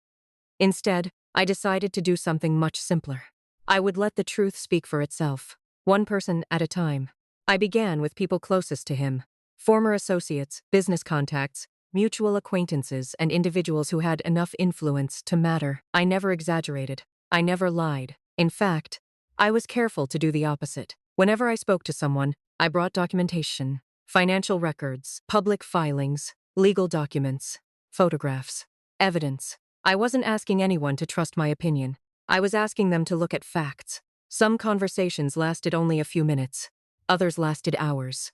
Instead, I decided to do something much simpler. I would let the truth speak for itself, one person at a time. I began with people closest to him: former associates, business contacts, mutual acquaintances, and individuals who had enough influence to matter. I never exaggerated. I never lied. In fact, I was careful to do the opposite. Whenever I spoke to someone, I brought documentation, financial records, public filings, legal documents, photographs, evidence. I wasn't asking anyone to trust my opinion. I was asking them to look at facts. Some conversations lasted only a few minutes. Others lasted hours.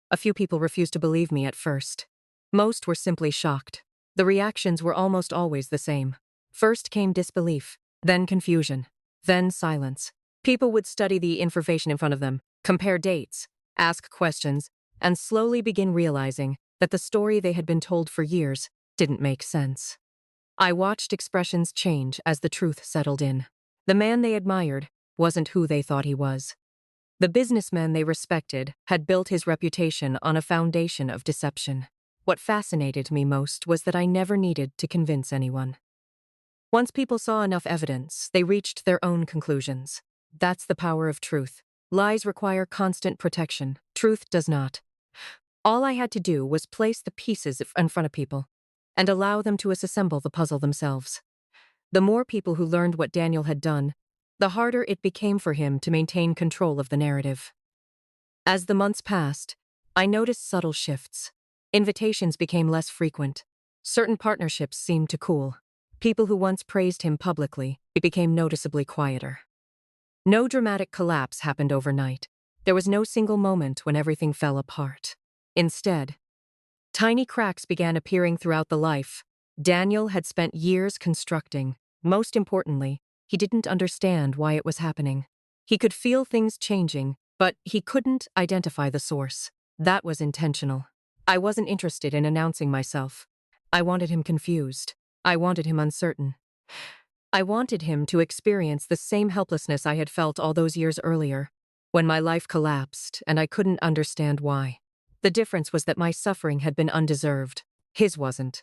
A few people refused to believe me at first. Most were simply shocked. The reactions were almost always the same. First came disbelief, then confusion, then silence. People would study the information in front of them, compare dates, ask questions, and slowly begin realizing that the story they had been told for years didn't make sense. I watched expressions change as the truth settled in. The man they admired wasn't who they thought he was. The businessman they respected had built his reputation on a foundation of deception. What fascinated me most was that I never needed to convince anyone. Once people saw enough evidence, they reached their own conclusions. That's the power of truth. Lies require constant protection. Truth does not. All I had to do was place the pieces in front of people and allow them to assemble the puzzle themselves. The more people who learned what Daniel had done, the harder it became for him to maintain control of the narrative. As the months passed, I noticed subtle shifts. Invitations became less frequent. Certain partnerships seemed to cool. People who once praised him publicly became noticeably quieter. No dramatic collapse happened overnight. There was no single moment when everything fell apart. Instead, tiny cracks began appearing throughout the life Daniel had spent years constructing. Most importantly, he didn't understand why it was happening. He could feel things changing, but he couldn't identify the source. That was intentional. I wasn't interested in announcing myself. I wanted him confused. I wanted him uncertain. I wanted him to experience the same helplessness I had felt all those years earlier, when my life collapsed and I couldn't understand why. The difference was that my suffering had been undeserved. His wasn't.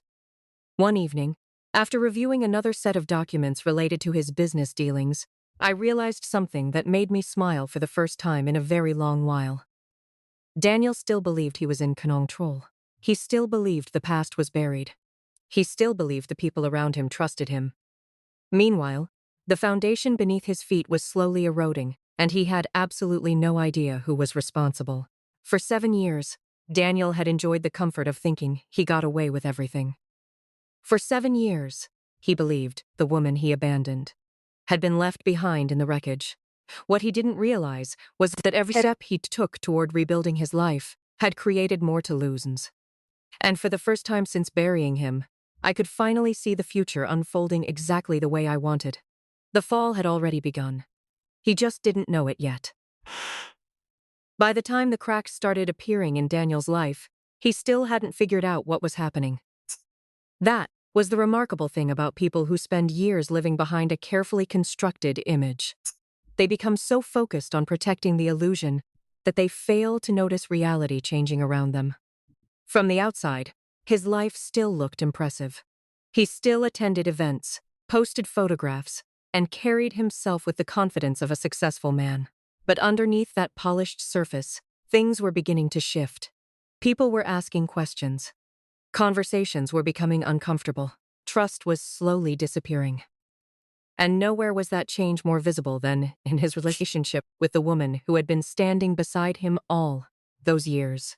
One evening, after reviewing another set of documents related to his business dealings, I realized something that made me smile for the first time in a very long while. Daniel still believed he was in control. He still believed the past was buried. He still believed the people around him trusted him. Meanwhile, the foundation beneath his feet was slowly eroding, and he had absolutely no idea who was responsible. For 7 years, Daniel had enjoyed the comfort of thinking he got away with everything. For 7 years, he believed the woman he abandoned had been left behind in the wreckage. What he didn't realize was that every step he took toward rebuilding his life had created more to lose. And for the first time since burying him, I could finally see the future unfolding exactly the way I wanted. The fall had already begun. He just didn't know it yet. By the time the cracks started appearing in Daniel's life, he still hadn't figured out what was happening. That was the remarkable thing about people who spend years living behind a carefully constructed image. They become so focused on protecting the illusion that they fail to notice reality changing around them. From the outside, his life still looked impressive. He still attended events, posted photographs, and carried himself with the confidence of a successful man. But underneath that polished surface, things were beginning to shift. People were asking questions. Conversations were becoming uncomfortable. Trust was slowly disappearing. And nowhere was that change more visible than in his relationship with the woman who had been standing beside him all those years.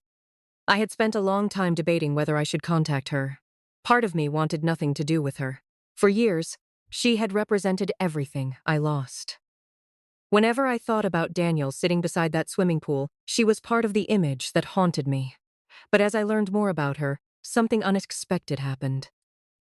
I had spent a long time debating whether I should contact her. Part of me wanted nothing to do with her. For years, she had represented everything I lost. Whenever I thought about Daniel sitting beside that swimming pool, she was part of the image that haunted me. But as I learned more about her, something unexpected happened.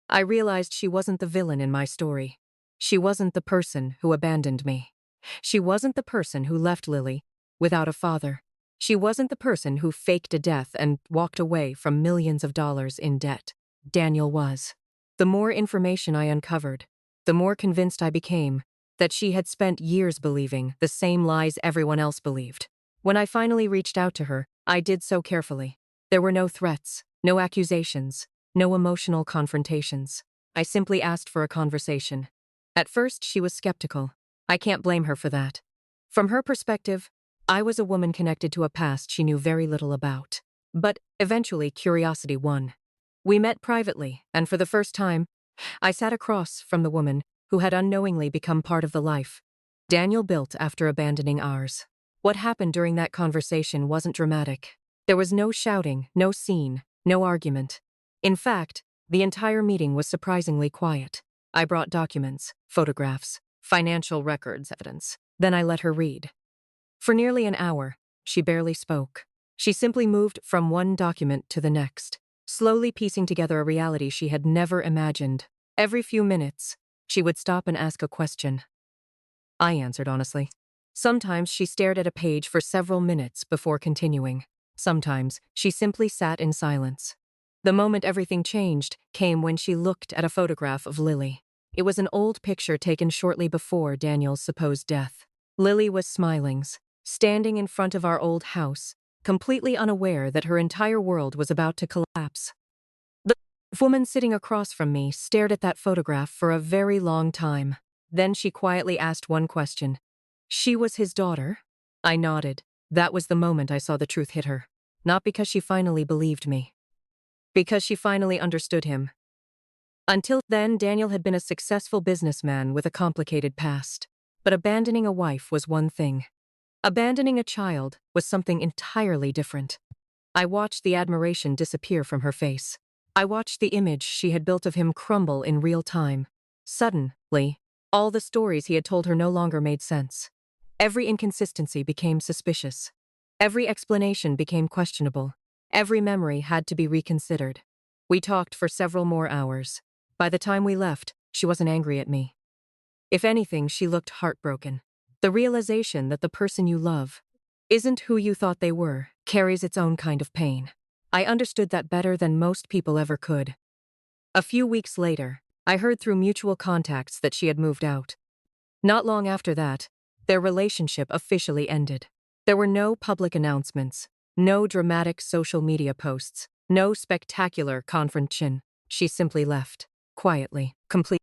I realized she wasn't the villain in my story. She wasn't the person who abandoned me. She wasn't the person who left Lily without a father. She wasn't the person who faked a death and walked away from millions of dollars in debt. Daniel was. The more information I uncovered, the more convinced I became that she had spent years believing the same lies everyone else believed. When I finally reached out to her, I did so carefully. There were no threats, no accusations, no emotional confrontations. I simply asked for a conversation. At first, she was skeptical. I can't blame her for that. From her perspective, I was a woman connected to a past she knew very little about. But eventually, curiosity won. We met privately, and for the first time, I sat across from the woman who had unknowingly become part of the life Daniel built after abandoning ours. What happened during that conversation wasn't dramatic. There was no shouting, no scene, no argument. In fact, the entire meeting was surprisingly quiet. I brought documents, photographs, financial records, evidence. Then I let her read. For nearly an hour, she barely spoke. She simply moved from one document to the next, slowly piecing together a reality she had never imagined. Every few minutes, she would stop and ask a question. I answered honestly. Sometimes she stared at a page for several minutes before continuing. Sometimes she simply sat in silence. The moment everything changed came when she looked at a photograph of Lily. It was an old picture taken shortly before Daniel's supposed death. Lily was smiling, standing in front of our old house, completely unaware that her entire world was about to collapse. The woman sitting across from me stared at that photograph for a very long time. Then she quietly asked one question. She was his daughter? I nodded. That was the moment I saw the truth hit her. not because she finally believed me. Because she finally understood him. Until then, Daniel had been a successful businessman with a complicated past. But abandoning a wife was one thing. Abandoning a child was something entirely different. I watched the admiration disappear from her face. I watched the image she had built of him crumble in real time. Suddenly, all the stories he had told her no longer made sense. Every inconsistency became suspicious. Every explanation became questionable. Every memory had to be reconsidered. We talked for several more hours. By the time we left, she wasn't angry at me. If anything, she looked heartbroken. The realization that the person you love isn't who you thought they were carries its own kind of pain. I understood that better than most people ever could. A few weeks later, I heard through mutual contacts that she had moved out. Not long after that, their relationship officially ended. There were no public announcements, no dramatic social media posts, no spectacular confrontation. She simply left, quietly, completely.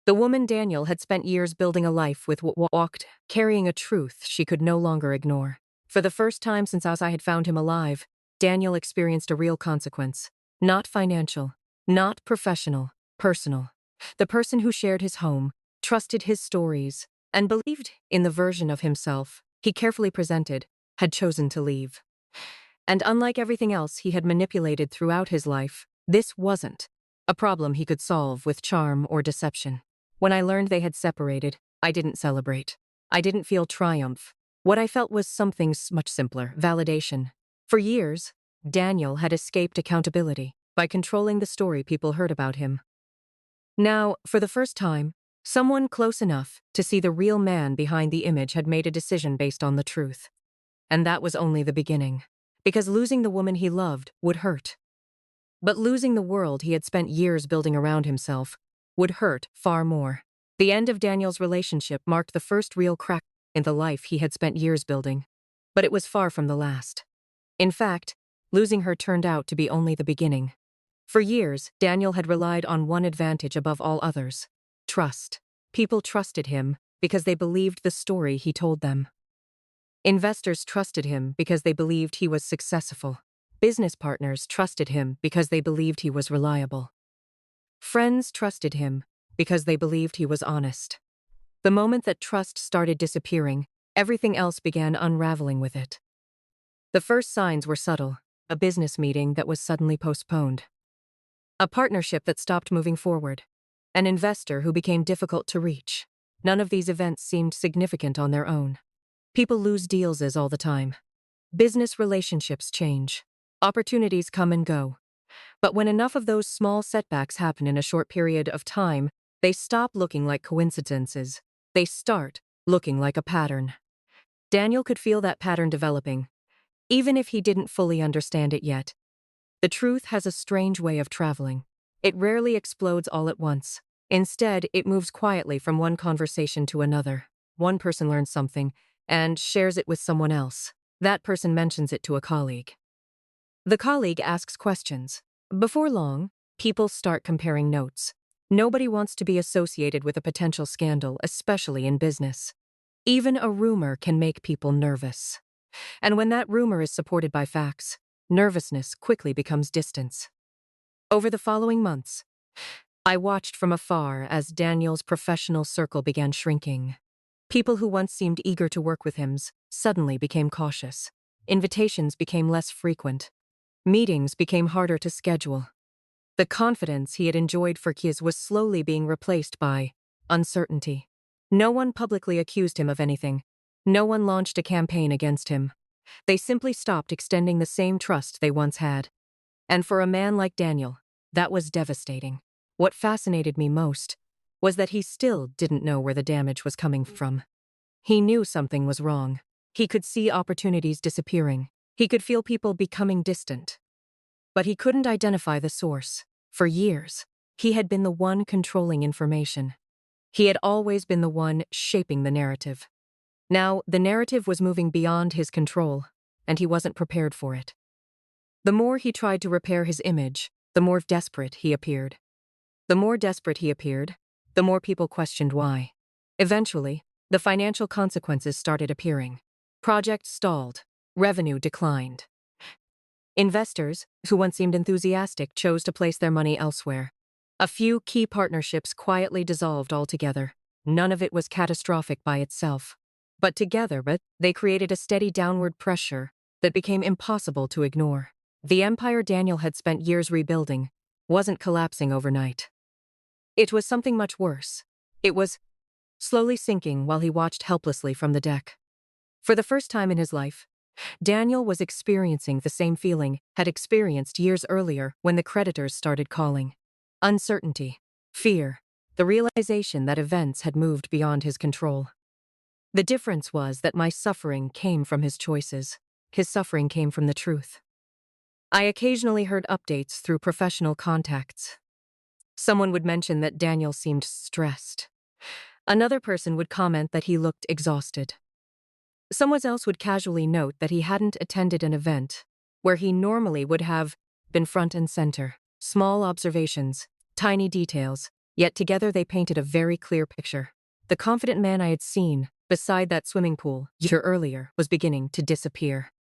The woman Daniel had spent years building a life with walked, carrying a truth she could no longer ignore. For the first time since I had found him alive, Daniel experienced a real consequence. Not financial, not professional, personal. The person who shared his home, trusted his stories, and believed in the version of himself he carefully presented, had chosen to leave. And unlike everything else he had manipulated throughout his life, this wasn't a problem he could solve with charm or deception. When I learned they had separated, I didn't celebrate. I didn't feel triumph. What I felt was something much simpler, validation. For years, Daniel had escaped accountability by controlling the story people heard about him. Now, for the first time, someone close enough to see the real man behind the image had made a decision based on the truth. And that was only the beginning. Because losing the woman he loved would hurt. But losing the world he had spent years building around himself would hurt far more. The end of Daniel's relationship marked the first real crack in the life he had spent years building. But it was far from the last. In fact, losing her turned out to be only the beginning. For years, Daniel had relied on one advantage above all others: trust. People trusted him because they believed the story he told them. Investors trusted him because they believed he was successful. Business partners trusted him because they believed he was reliable. Friends trusted him because they believed he was honest. The moment that trust started disappearing, everything else began unraveling with it. The first signs were subtle: a business meeting that was suddenly postponed, a partnership that stopped moving forward, an investor who became difficult to reach. None of these events seemed significant on their own. People lose deals all the time. Business relationships change. Opportunities come and go. But when enough of those small setbacks happen in a short period of time, they stop looking like coincidences. They start looking like a pattern. Daniel could feel that pattern developing, even if he didn't fully understand it yet. The truth has a strange way of traveling. It rarely explodes all at once. Instead, it moves quietly from one conversation to another. One person learns something and shares it with someone else. That person mentions it to a colleague. The colleague asks questions. Before long, people start comparing notes. Nobody wants to be associated with a potential scandal, especially in business. Even a rumor can make people nervous. And when that rumor is supported by facts, nervousness quickly becomes distance. Over the following months, I watched from afar as Daniel's professional circle began shrinking. People who once seemed eager to work with him suddenly became cautious. Invitations became less frequent. Meetings became harder to schedule. The confidence he had enjoyed for years was slowly being replaced by uncertainty. No one publicly accused him of anything. No one launched a campaign against him. They simply stopped extending the same trust they once had. And for a man like Daniel, that was devastating. What fascinated me most was that he still didn't know where the damage was coming from. He knew something was wrong. He could see opportunities disappearing. He could feel people becoming distant. But he couldn't identify the source. For years, he had been the one controlling information. He had always been the one shaping the narrative. Now, the narrative was moving beyond his control, and he wasn't prepared for it. The more he tried to repair his image, the more desperate he appeared. The more desperate he appeared, the more people questioned why. Eventually, the financial consequences started appearing. Projects stalled. Revenue declined. Investors, who once seemed enthusiastic, chose to place their money elsewhere. A few key partnerships quietly dissolved altogether. None of it was catastrophic by itself. But together, they created a steady downward pressure that became impossible to ignore. The empire Daniel had spent years rebuilding wasn't collapsing overnight. It was something much worse. It was slowly sinking while he watched helplessly from the deck. For the first time in his life, Daniel was experiencing the same feeling had experienced years earlier when the creditors started calling. Uncertainty, fear, the realization that events had moved beyond his control. The difference was that my suffering came from his choices. His suffering came from the truth. I occasionally heard updates through professional contacts. Someone would mention that Daniel seemed stressed. Another person would comment that he looked exhausted. Someone else would casually note that he hadn't attended an event where he normally would have been front and center. Small observations, tiny details, yet together they painted a very clear picture. The confident man I had seen beside that swimming pool a year earlier was beginning to disappear.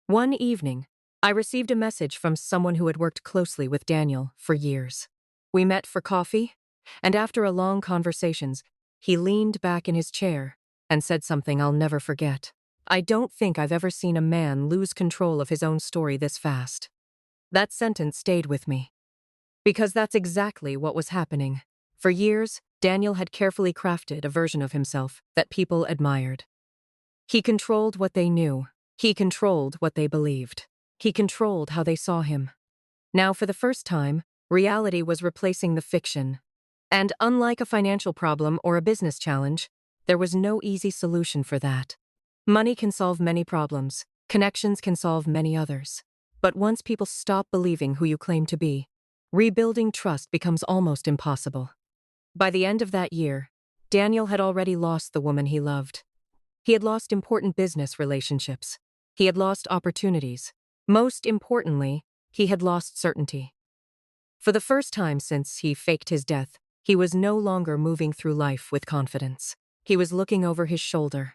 One evening, I received a message from someone who had worked closely with Daniel for years. We met for coffee, and after a long conversations, he leaned back in his chair and said something I'll never forget. "I don't think I've ever seen a man lose control of his own story this fast." That sentence stayed with me. Because that's exactly what was happening. For years, Daniel had carefully crafted a version of himself that people admired. He controlled what they knew. He controlled what they believed. He controlled how they saw him. Now, for the first time, reality was replacing the fiction. And unlike a financial problem or a business challenge, there was no easy solution for that. Money can solve many problems. Connections can solve many others. But once people stop believing who you claim to be, rebuilding trust becomes almost impossible. By the end of that year, Daniel had already lost the woman he loved. He had lost important business relationships. He had lost opportunities. Most importantly, he had lost certainty. For the first time since he faked his death, he was no longer moving through life with confidence. He was looking over his shoulder.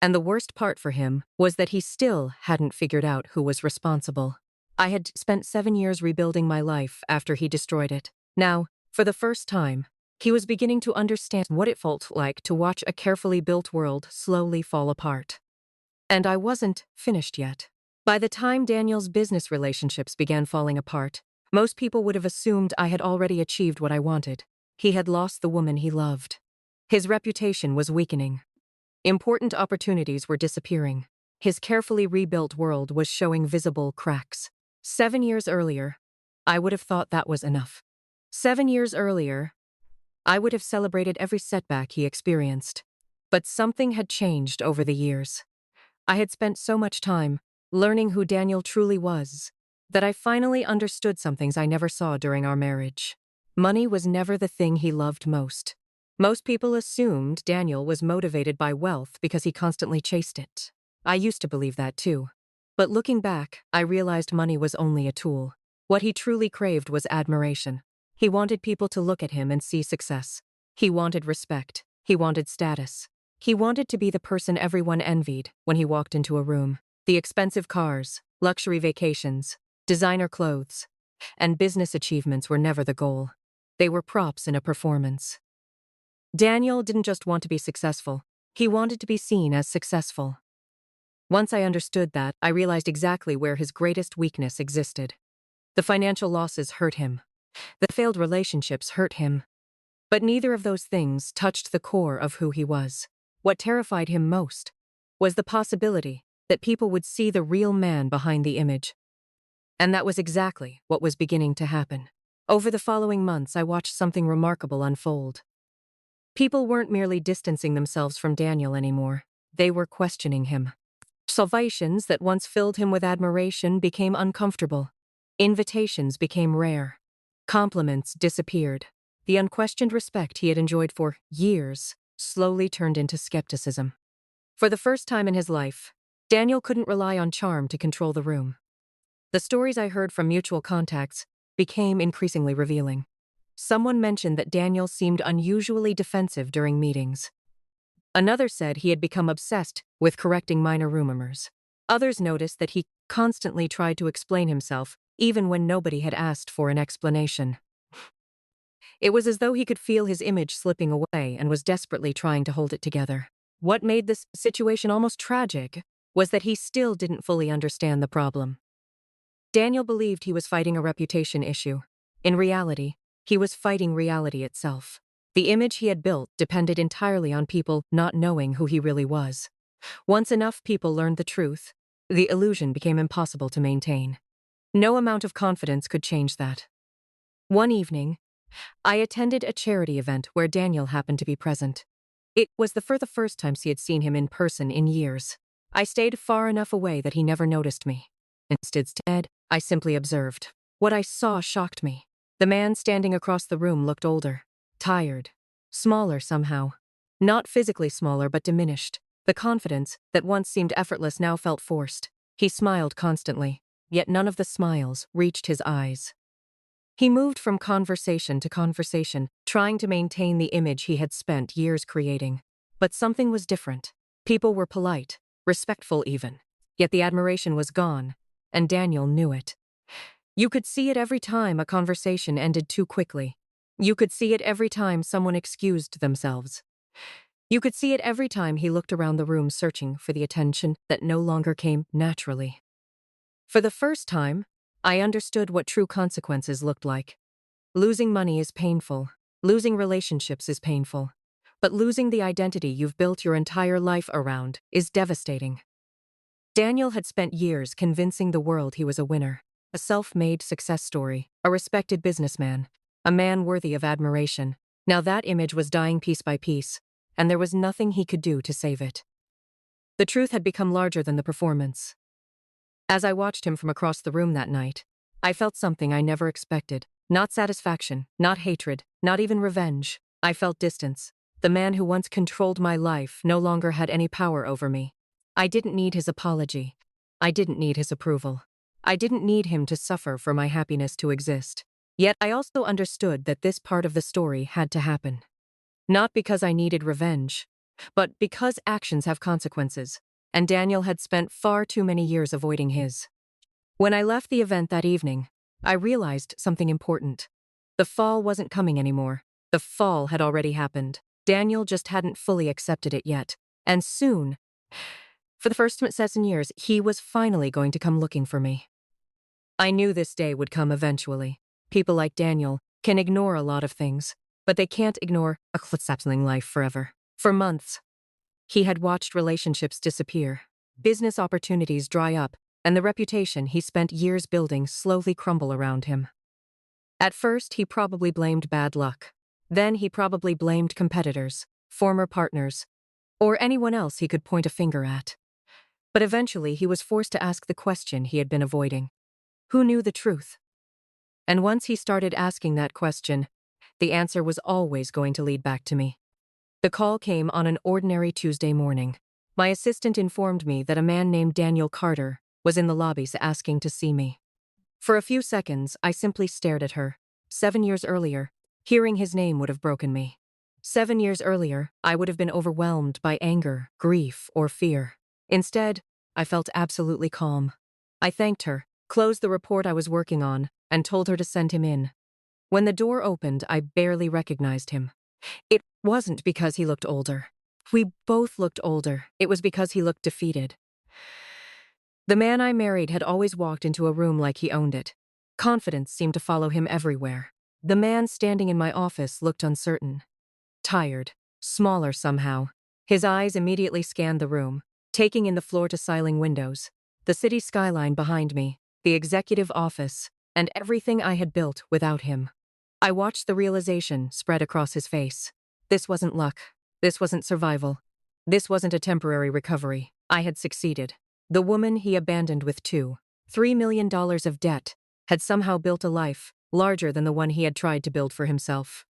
And the worst part for him was that he still hadn't figured out who was responsible. I had spent 7 years rebuilding my life after he destroyed it. Now, for the first time, he was beginning to understand what it felt like to watch a carefully built world slowly fall apart. And I wasn't finished yet. By the time Daniel's business relationships began falling apart, most people would have assumed I had already achieved what I wanted. He had lost the woman he loved. His reputation was weakening. Important opportunities were disappearing. His carefully rebuilt world was showing visible cracks. 7 years earlier, I would have thought that was enough. 7 years earlier, I would have celebrated every setback he experienced. But something had changed over the years. I had spent so much time learning who Daniel truly was that I finally understood some things I never saw during our marriage. Money was never the thing he loved most. Most people assumed Daniel was motivated by wealth because he constantly chased it. I used to believe that too. But looking back, I realized money was only a tool. What he truly craved was admiration. He wanted people to look at him and see success. He wanted respect. He wanted status. He wanted to be the person everyone envied when he walked into a room. The expensive cars, luxury vacations, designer clothes, and business achievements were never the goal. They were props in a performance. Daniel didn't just want to be successful. He wanted to be seen as successful. Once I understood that, I realized exactly where his greatest weakness existed. The financial losses hurt him. The failed relationships hurt him. But neither of those things touched the core of who he was. What terrified him most was the possibility that people would see the real man behind the image. And that was exactly what was beginning to happen. Over the following months, I watched something remarkable unfold. People weren't merely distancing themselves from Daniel anymore. They were questioning him. Salvations that once filled him with admiration became uncomfortable. Invitations became rare. Compliments disappeared. The unquestioned respect he had enjoyed for years slowly turned into skepticism. For the first time in his life, Daniel couldn't rely on charm to control the room. The stories I heard from mutual contacts became increasingly revealing. Someone mentioned that Daniel seemed unusually defensive during meetings. Another said he had become obsessed with correcting minor rumors. Others noticed that he constantly tried to explain himself, even when nobody had asked for an explanation. It was as though he could feel his image slipping away and was desperately trying to hold it together. What made this situation almost tragic was that he still didn't fully understand the problem. Daniel believed he was fighting a reputation issue. In reality, he was fighting reality itself. The image he had built depended entirely on people not knowing who he really was. Once enough people learned the truth, the illusion became impossible to maintain. No amount of confidence could change that. One evening, I attended a charity event where Daniel happened to be present. It was the first time he had seen him in person in years. I stayed far enough away that he never noticed me. Instead, I simply observed. What I saw shocked me. The man standing across the room looked older, tired, smaller somehow. Not physically smaller, but diminished. The confidence that once seemed effortless now felt forced. He smiled constantly, yet none of the smiles reached his eyes. He moved from conversation to conversation, trying to maintain the image he had spent years creating. But something was different. People were polite, respectful even. Yet the admiration was gone, and Daniel knew it. You could see it every time a conversation ended too quickly. You could see it every time someone excused themselves. You could see it every time he looked around the room searching for the attention that no longer came naturally. For the first time, I understood what true consequences looked like. Losing money is painful. Losing relationships is painful. But losing the identity you've built your entire life around is devastating. Daniel had spent years convincing the world he was a winner, a self-made success story, a respected businessman, a man worthy of admiration. Now that image was dying piece by piece, and there was nothing he could do to save it. The truth had become larger than the performance. As I watched him from across the room that night, I felt something I never expected. Not satisfaction, not hatred, not even revenge. I felt distance. The man who once controlled my life no longer had any power over me. I didn't need his apology. I didn't need his approval. I didn't need him to suffer for my happiness to exist. Yet I also understood that this part of the story had to happen. Not because I needed revenge, but because actions have consequences, and Daniel had spent far too many years avoiding his. When I left the event that evening, I realized something important. The fall wasn't coming anymore. The fall had already happened. Daniel just hadn't fully accepted it yet. And soon, for the first time in years, he was finally going to come looking for me. I knew this day would come eventually. People like Daniel can ignore a lot of things, but they can't ignore a collapsing life forever. For months, he had watched relationships disappear, business opportunities dry up, and the reputation he spent years building slowly crumble around him. At first, he probably blamed bad luck. Then he probably blamed competitors, former partners, or anyone else he could point a finger at. But eventually, he was forced to ask the question he had been avoiding. Who knew the truth? And once he started asking that question, the answer was always going to lead back to me. The call came on an ordinary Tuesday morning. My assistant informed me that a man named Daniel Carter was in the lobbies asking to see me. For a few seconds, I simply stared at her. 7 years earlier, hearing his name would have broken me. 7 years earlier, I would have been overwhelmed by anger, grief, or fear. Instead, I felt absolutely calm. I thanked her, closed the report I was working on, and told her to send him in. When the door opened, I barely recognized him. It wasn't because he looked older. We both looked older. It was because he looked defeated. The man I married had always walked into a room like he owned it. Confidence seemed to follow him everywhere. The man standing in my office looked uncertain, tired, smaller somehow. His eyes immediately scanned the room, taking in the floor-to-ceiling windows, the city skyline behind me, the executive office, and everything I had built without him. I watched the realization spread across his face. This wasn't luck. This wasn't survival. This wasn't a temporary recovery. I had succeeded. The woman he abandoned with $3 million of debt had somehow built a life larger than the one he had tried to build for himself.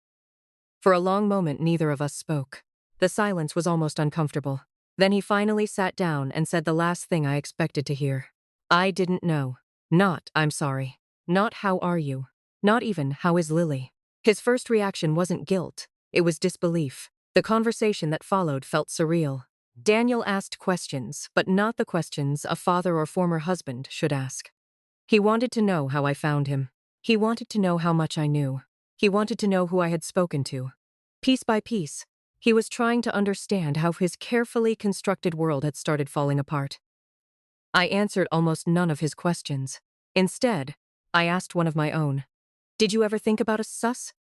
For a long moment, neither of us spoke. The silence was almost uncomfortable. Then he finally sat down and said the last thing I expected to hear. I didn't know. Not, I'm sorry. Not, how are you? Not even, how is Lily? His first reaction wasn't guilt. It was disbelief. The conversation that followed felt surreal. Daniel asked questions, but not the questions a father or former husband should ask. He wanted to know how I found him. He wanted to know how much I knew. He wanted to know who I had spoken to. Piece by piece, he was trying to understand how his carefully constructed world had started falling apart. I answered almost none of his questions. Instead, I asked one of my own. Did you ever think about a sus?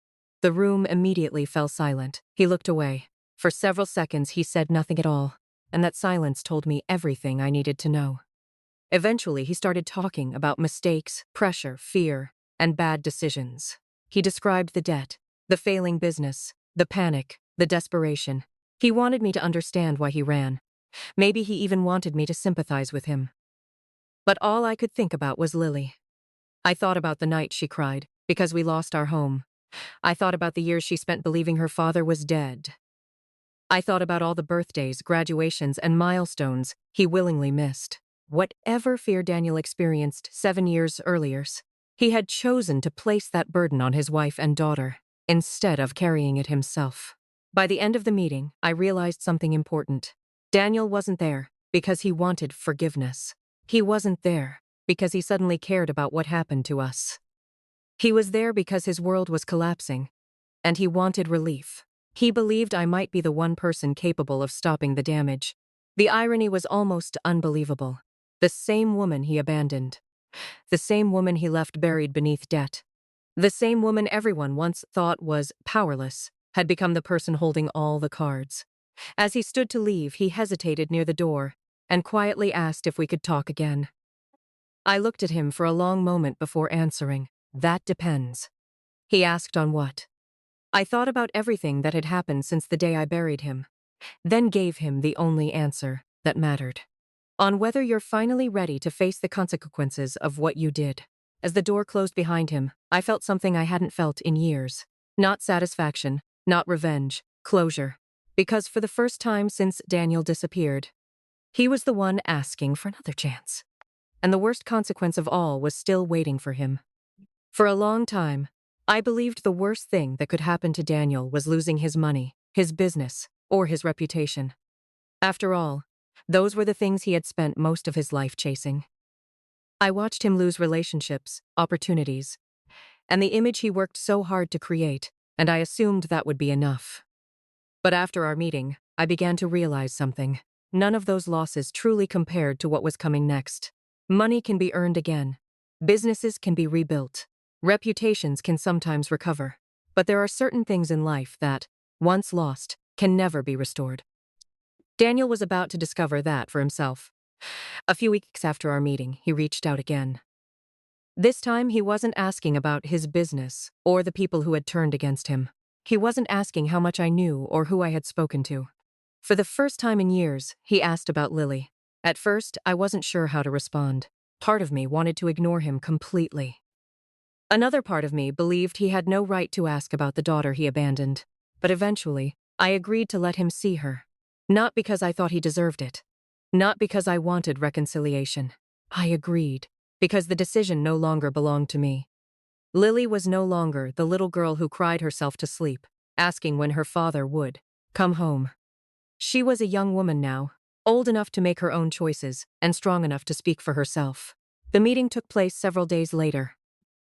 The room immediately fell silent. He looked away. For several seconds, he said nothing at all, and that silence told me everything I needed to know. Eventually, he started talking about mistakes, pressure, fear, and bad decisions. He described the debt, the failing business, the panic, the desperation. He wanted me to understand why he ran. Maybe he even wanted me to sympathize with him. But all I could think about was Lily. I thought about the night she cried, because we lost our home. I thought about the years she spent believing her father was dead. I thought about all the birthdays, graduations, and milestones he willingly missed. Whatever fear Daniel experienced 7 years earlier, he had chosen to place that burden on his wife and daughter, instead of carrying it himself. By the end of the meeting, I realized something important. Daniel wasn't there because he wanted forgiveness. He wasn't there because he suddenly cared about what happened to us. He was there because his world was collapsing, and he wanted relief. He believed I might be the one person capable of stopping the damage. The irony was almost unbelievable. The same woman he abandoned. The same woman he left buried beneath debt. The same woman everyone once thought was powerless had become the person holding all the cards. As he stood to leave, he hesitated near the door and quietly asked if we could talk again. I looked at him for a long moment before answering. That depends. He asked on what? I thought about everything that had happened since the day I buried him, then gave him the only answer that mattered. On whether you're finally ready to face the consequences of what you did. As the door closed behind him, I felt something I hadn't felt in years. Not satisfaction, not revenge, closure. Because for the first time since Daniel disappeared, he was the one asking for another chance. And the worst consequence of all was still waiting for him. For a long time, I believed the worst thing that could happen to Daniel was losing his money, his business, or his reputation. After all, those were the things he had spent most of his life chasing. I watched him lose relationships, opportunities, and the image he worked so hard to create, and I assumed that would be enough. But after our meeting, I began to realize something. None of those losses truly compared to what was coming next. Money can be earned again. Businesses can be rebuilt. Reputations can sometimes recover. But there are certain things in life that, once lost, can never be restored. Daniel was about to discover that for himself. A few weeks after our meeting, he reached out again. This time, he wasn't asking about his business or the people who had turned against him. He wasn't asking how much I knew or who I had spoken to. For the first time in years, he asked about Lily. At first, I wasn't sure how to respond. Part of me wanted to ignore him completely. Another part of me believed he had no right to ask about the daughter he abandoned. But eventually, I agreed to let him see her. Not because I thought he deserved it. Not because I wanted reconciliation. I agreed, because the decision no longer belonged to me. Lily was no longer the little girl who cried herself to sleep, asking when her father would come home. She was a young woman now, old enough to make her own choices and strong enough to speak for herself. The meeting took place several days later.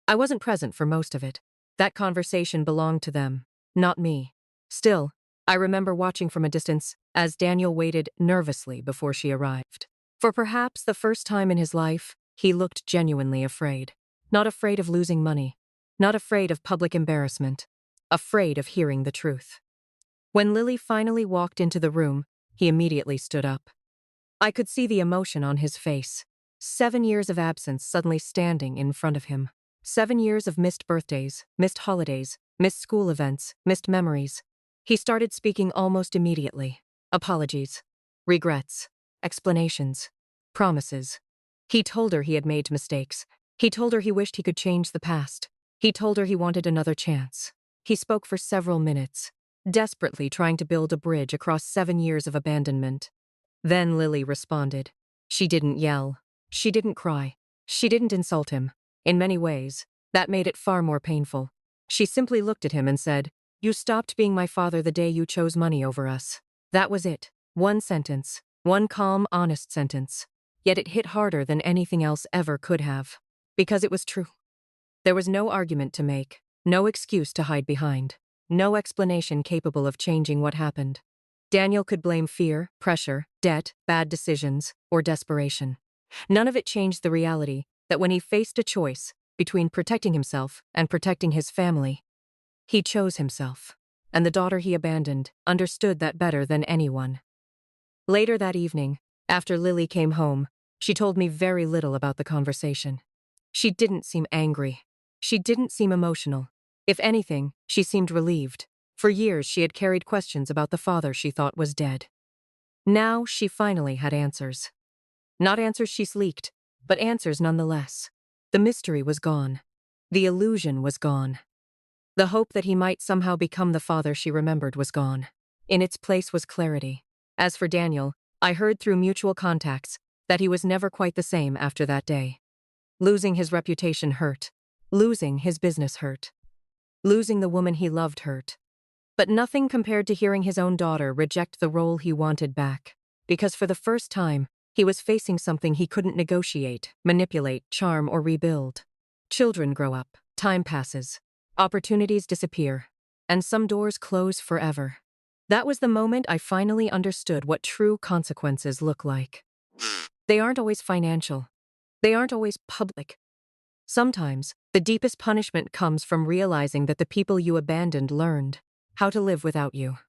I wasn't present for most of it. That conversation belonged to them, not me. Still, I remember watching from a distance as Daniel waited nervously before she arrived. For perhaps the first time in his life, he looked genuinely afraid. Not afraid of losing money. Not afraid of public embarrassment. Afraid of hearing the truth. When Lily finally walked into the room, he immediately stood up. I could see the emotion on his face. 7 years of absence suddenly standing in front of him. 7 years of missed birthdays, missed holidays, missed school events, missed memories. He started speaking almost immediately. Apologies, regrets, explanations, promises. He told her he had made mistakes. He told her he wished he could change the past. He told her he wanted another chance. He spoke for several minutes, desperately trying to build a bridge across 7 years of abandonment. Then Lily responded. She didn't yell. She didn't cry. She didn't insult him. In many ways, that made it far more painful. She simply looked at him and said, "You stopped being my father the day you chose money over us. That was it. One sentence. One calm, honest sentence. Yet it hit harder than anything else ever could have. Because it was true. There was no argument to make, no excuse to hide behind, no explanation capable of changing what happened. Daniel could blame fear, pressure, debt, bad decisions, or desperation. None of it changed the reality that when he faced a choice between protecting himself and protecting his family, he chose himself. And the daughter he abandoned understood that better than anyone. Later that evening, after Lily came home, she told me very little about the conversation. She didn't seem angry. She didn't seem emotional. If anything, she seemed relieved. For years she had carried questions about the father she thought was dead. Now she finally had answers. Not answers she leaked, but answers nonetheless. The mystery was gone. The illusion was gone. The hope that he might somehow become the father she remembered was gone. In its place was clarity. As for Daniel, I heard through mutual contacts that he was never quite the same after that day. Losing his reputation hurt. Losing his business hurt. Losing the woman he loved hurt. But nothing compared to hearing his own daughter reject the role he wanted back. Because for the first time, he was facing something he couldn't negotiate, manipulate, charm, or rebuild. Children grow up, time passes, opportunities disappear, and some doors close forever. That was the moment I finally understood what true consequences look like. They aren't always financial. They aren't always public. Sometimes, the deepest punishment comes from realizing that the people you abandoned learned how to live without you.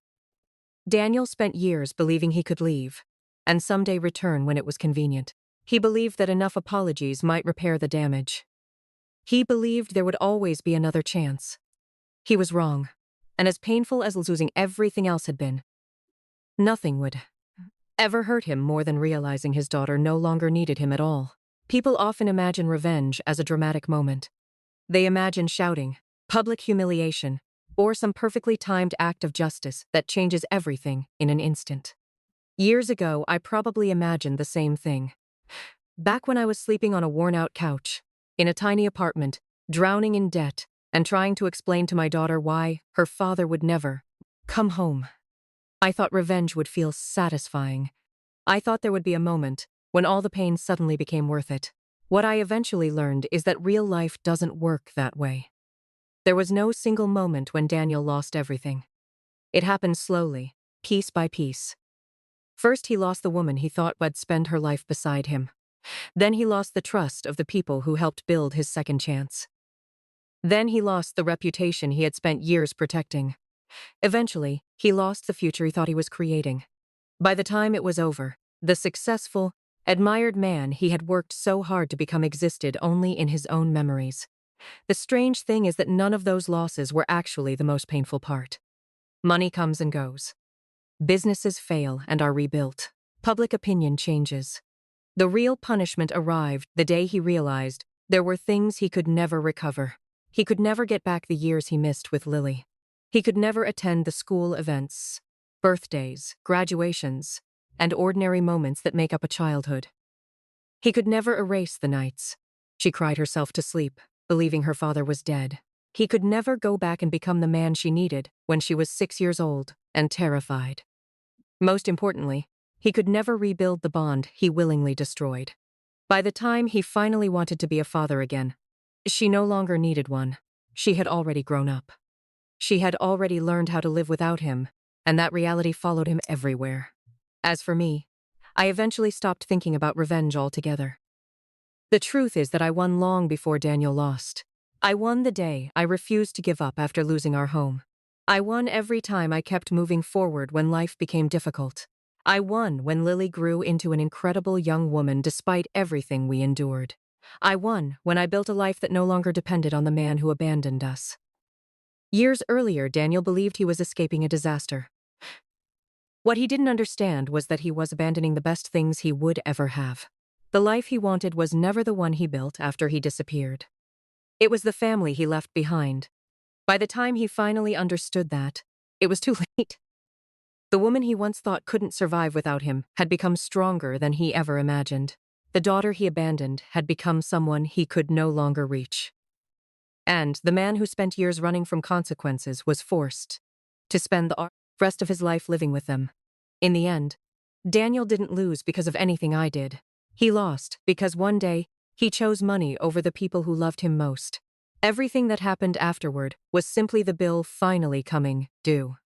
Daniel spent years believing he could leave, and someday return when it was convenient. He believed that enough apologies might repair the damage. He believed there would always be another chance. He was wrong, and as painful as losing everything else had been, nothing would ever hurt him more than realizing his daughter no longer needed him at all. People often imagine revenge as a dramatic moment. They imagine shouting, public humiliation, or some perfectly timed act of justice that changes everything in an instant. Years ago, I probably imagined the same thing. Back when I was sleeping on a worn-out couch, in a tiny apartment, drowning in debt, and trying to explain to my daughter why her father would never come home. I thought revenge would feel satisfying. I thought there would be a moment when all the pain suddenly became worth it. What I eventually learned is that real life doesn't work that way. There was no single moment when Daniel lost everything. It happened slowly, piece by piece. First, he lost the woman he thought would spend her life beside him. Then he lost the trust of the people who helped build his second chance. Then he lost the reputation he had spent years protecting. Eventually, he lost the future he thought he was creating. By the time it was over, the successful, admired man he had worked so hard to become existed only in his own memories. The strange thing is that none of those losses were actually the most painful part. Money comes and goes. Businesses fail and are rebuilt. Public opinion changes. The real punishment arrived the day he realized there were things he could never recover. He could never get back the years he missed with Lily. He could never attend the school events, birthdays, graduations, and ordinary moments that make up a childhood. He could never erase the nights she cried herself to sleep, believing her father was dead. He could never go back and become the man she needed when she was 6 years old and terrified. Most importantly, he could never rebuild the bond he willingly destroyed. By the time he finally wanted to be a father again, she no longer needed one. She had already grown up. She had already learned how to live without him, and that reality followed him everywhere. As for me, I eventually stopped thinking about revenge altogether. The truth is that I won long before Daniel lost. I won the day I refused to give up after losing our home. I won every time I kept moving forward when life became difficult. I won when Lily grew into an incredible young woman despite everything we endured. I won when I built a life that no longer depended on the man who abandoned us. Years earlier, Daniel believed he was escaping a disaster. What he didn't understand was that he was abandoning the best things he would ever have. The life he wanted was never the one he built after he disappeared. It was the family he left behind. By the time he finally understood that, it was too late. The woman he once thought couldn't survive without him had become stronger than he ever imagined. The daughter he abandoned had become someone he could no longer reach. And the man who spent years running from consequences was forced to spend the rest of his life living with them. In the end, Daniel didn't lose because of anything I did. He lost because one day, he chose money over the people who loved him most. Everything that happened afterward was simply the bill finally coming due.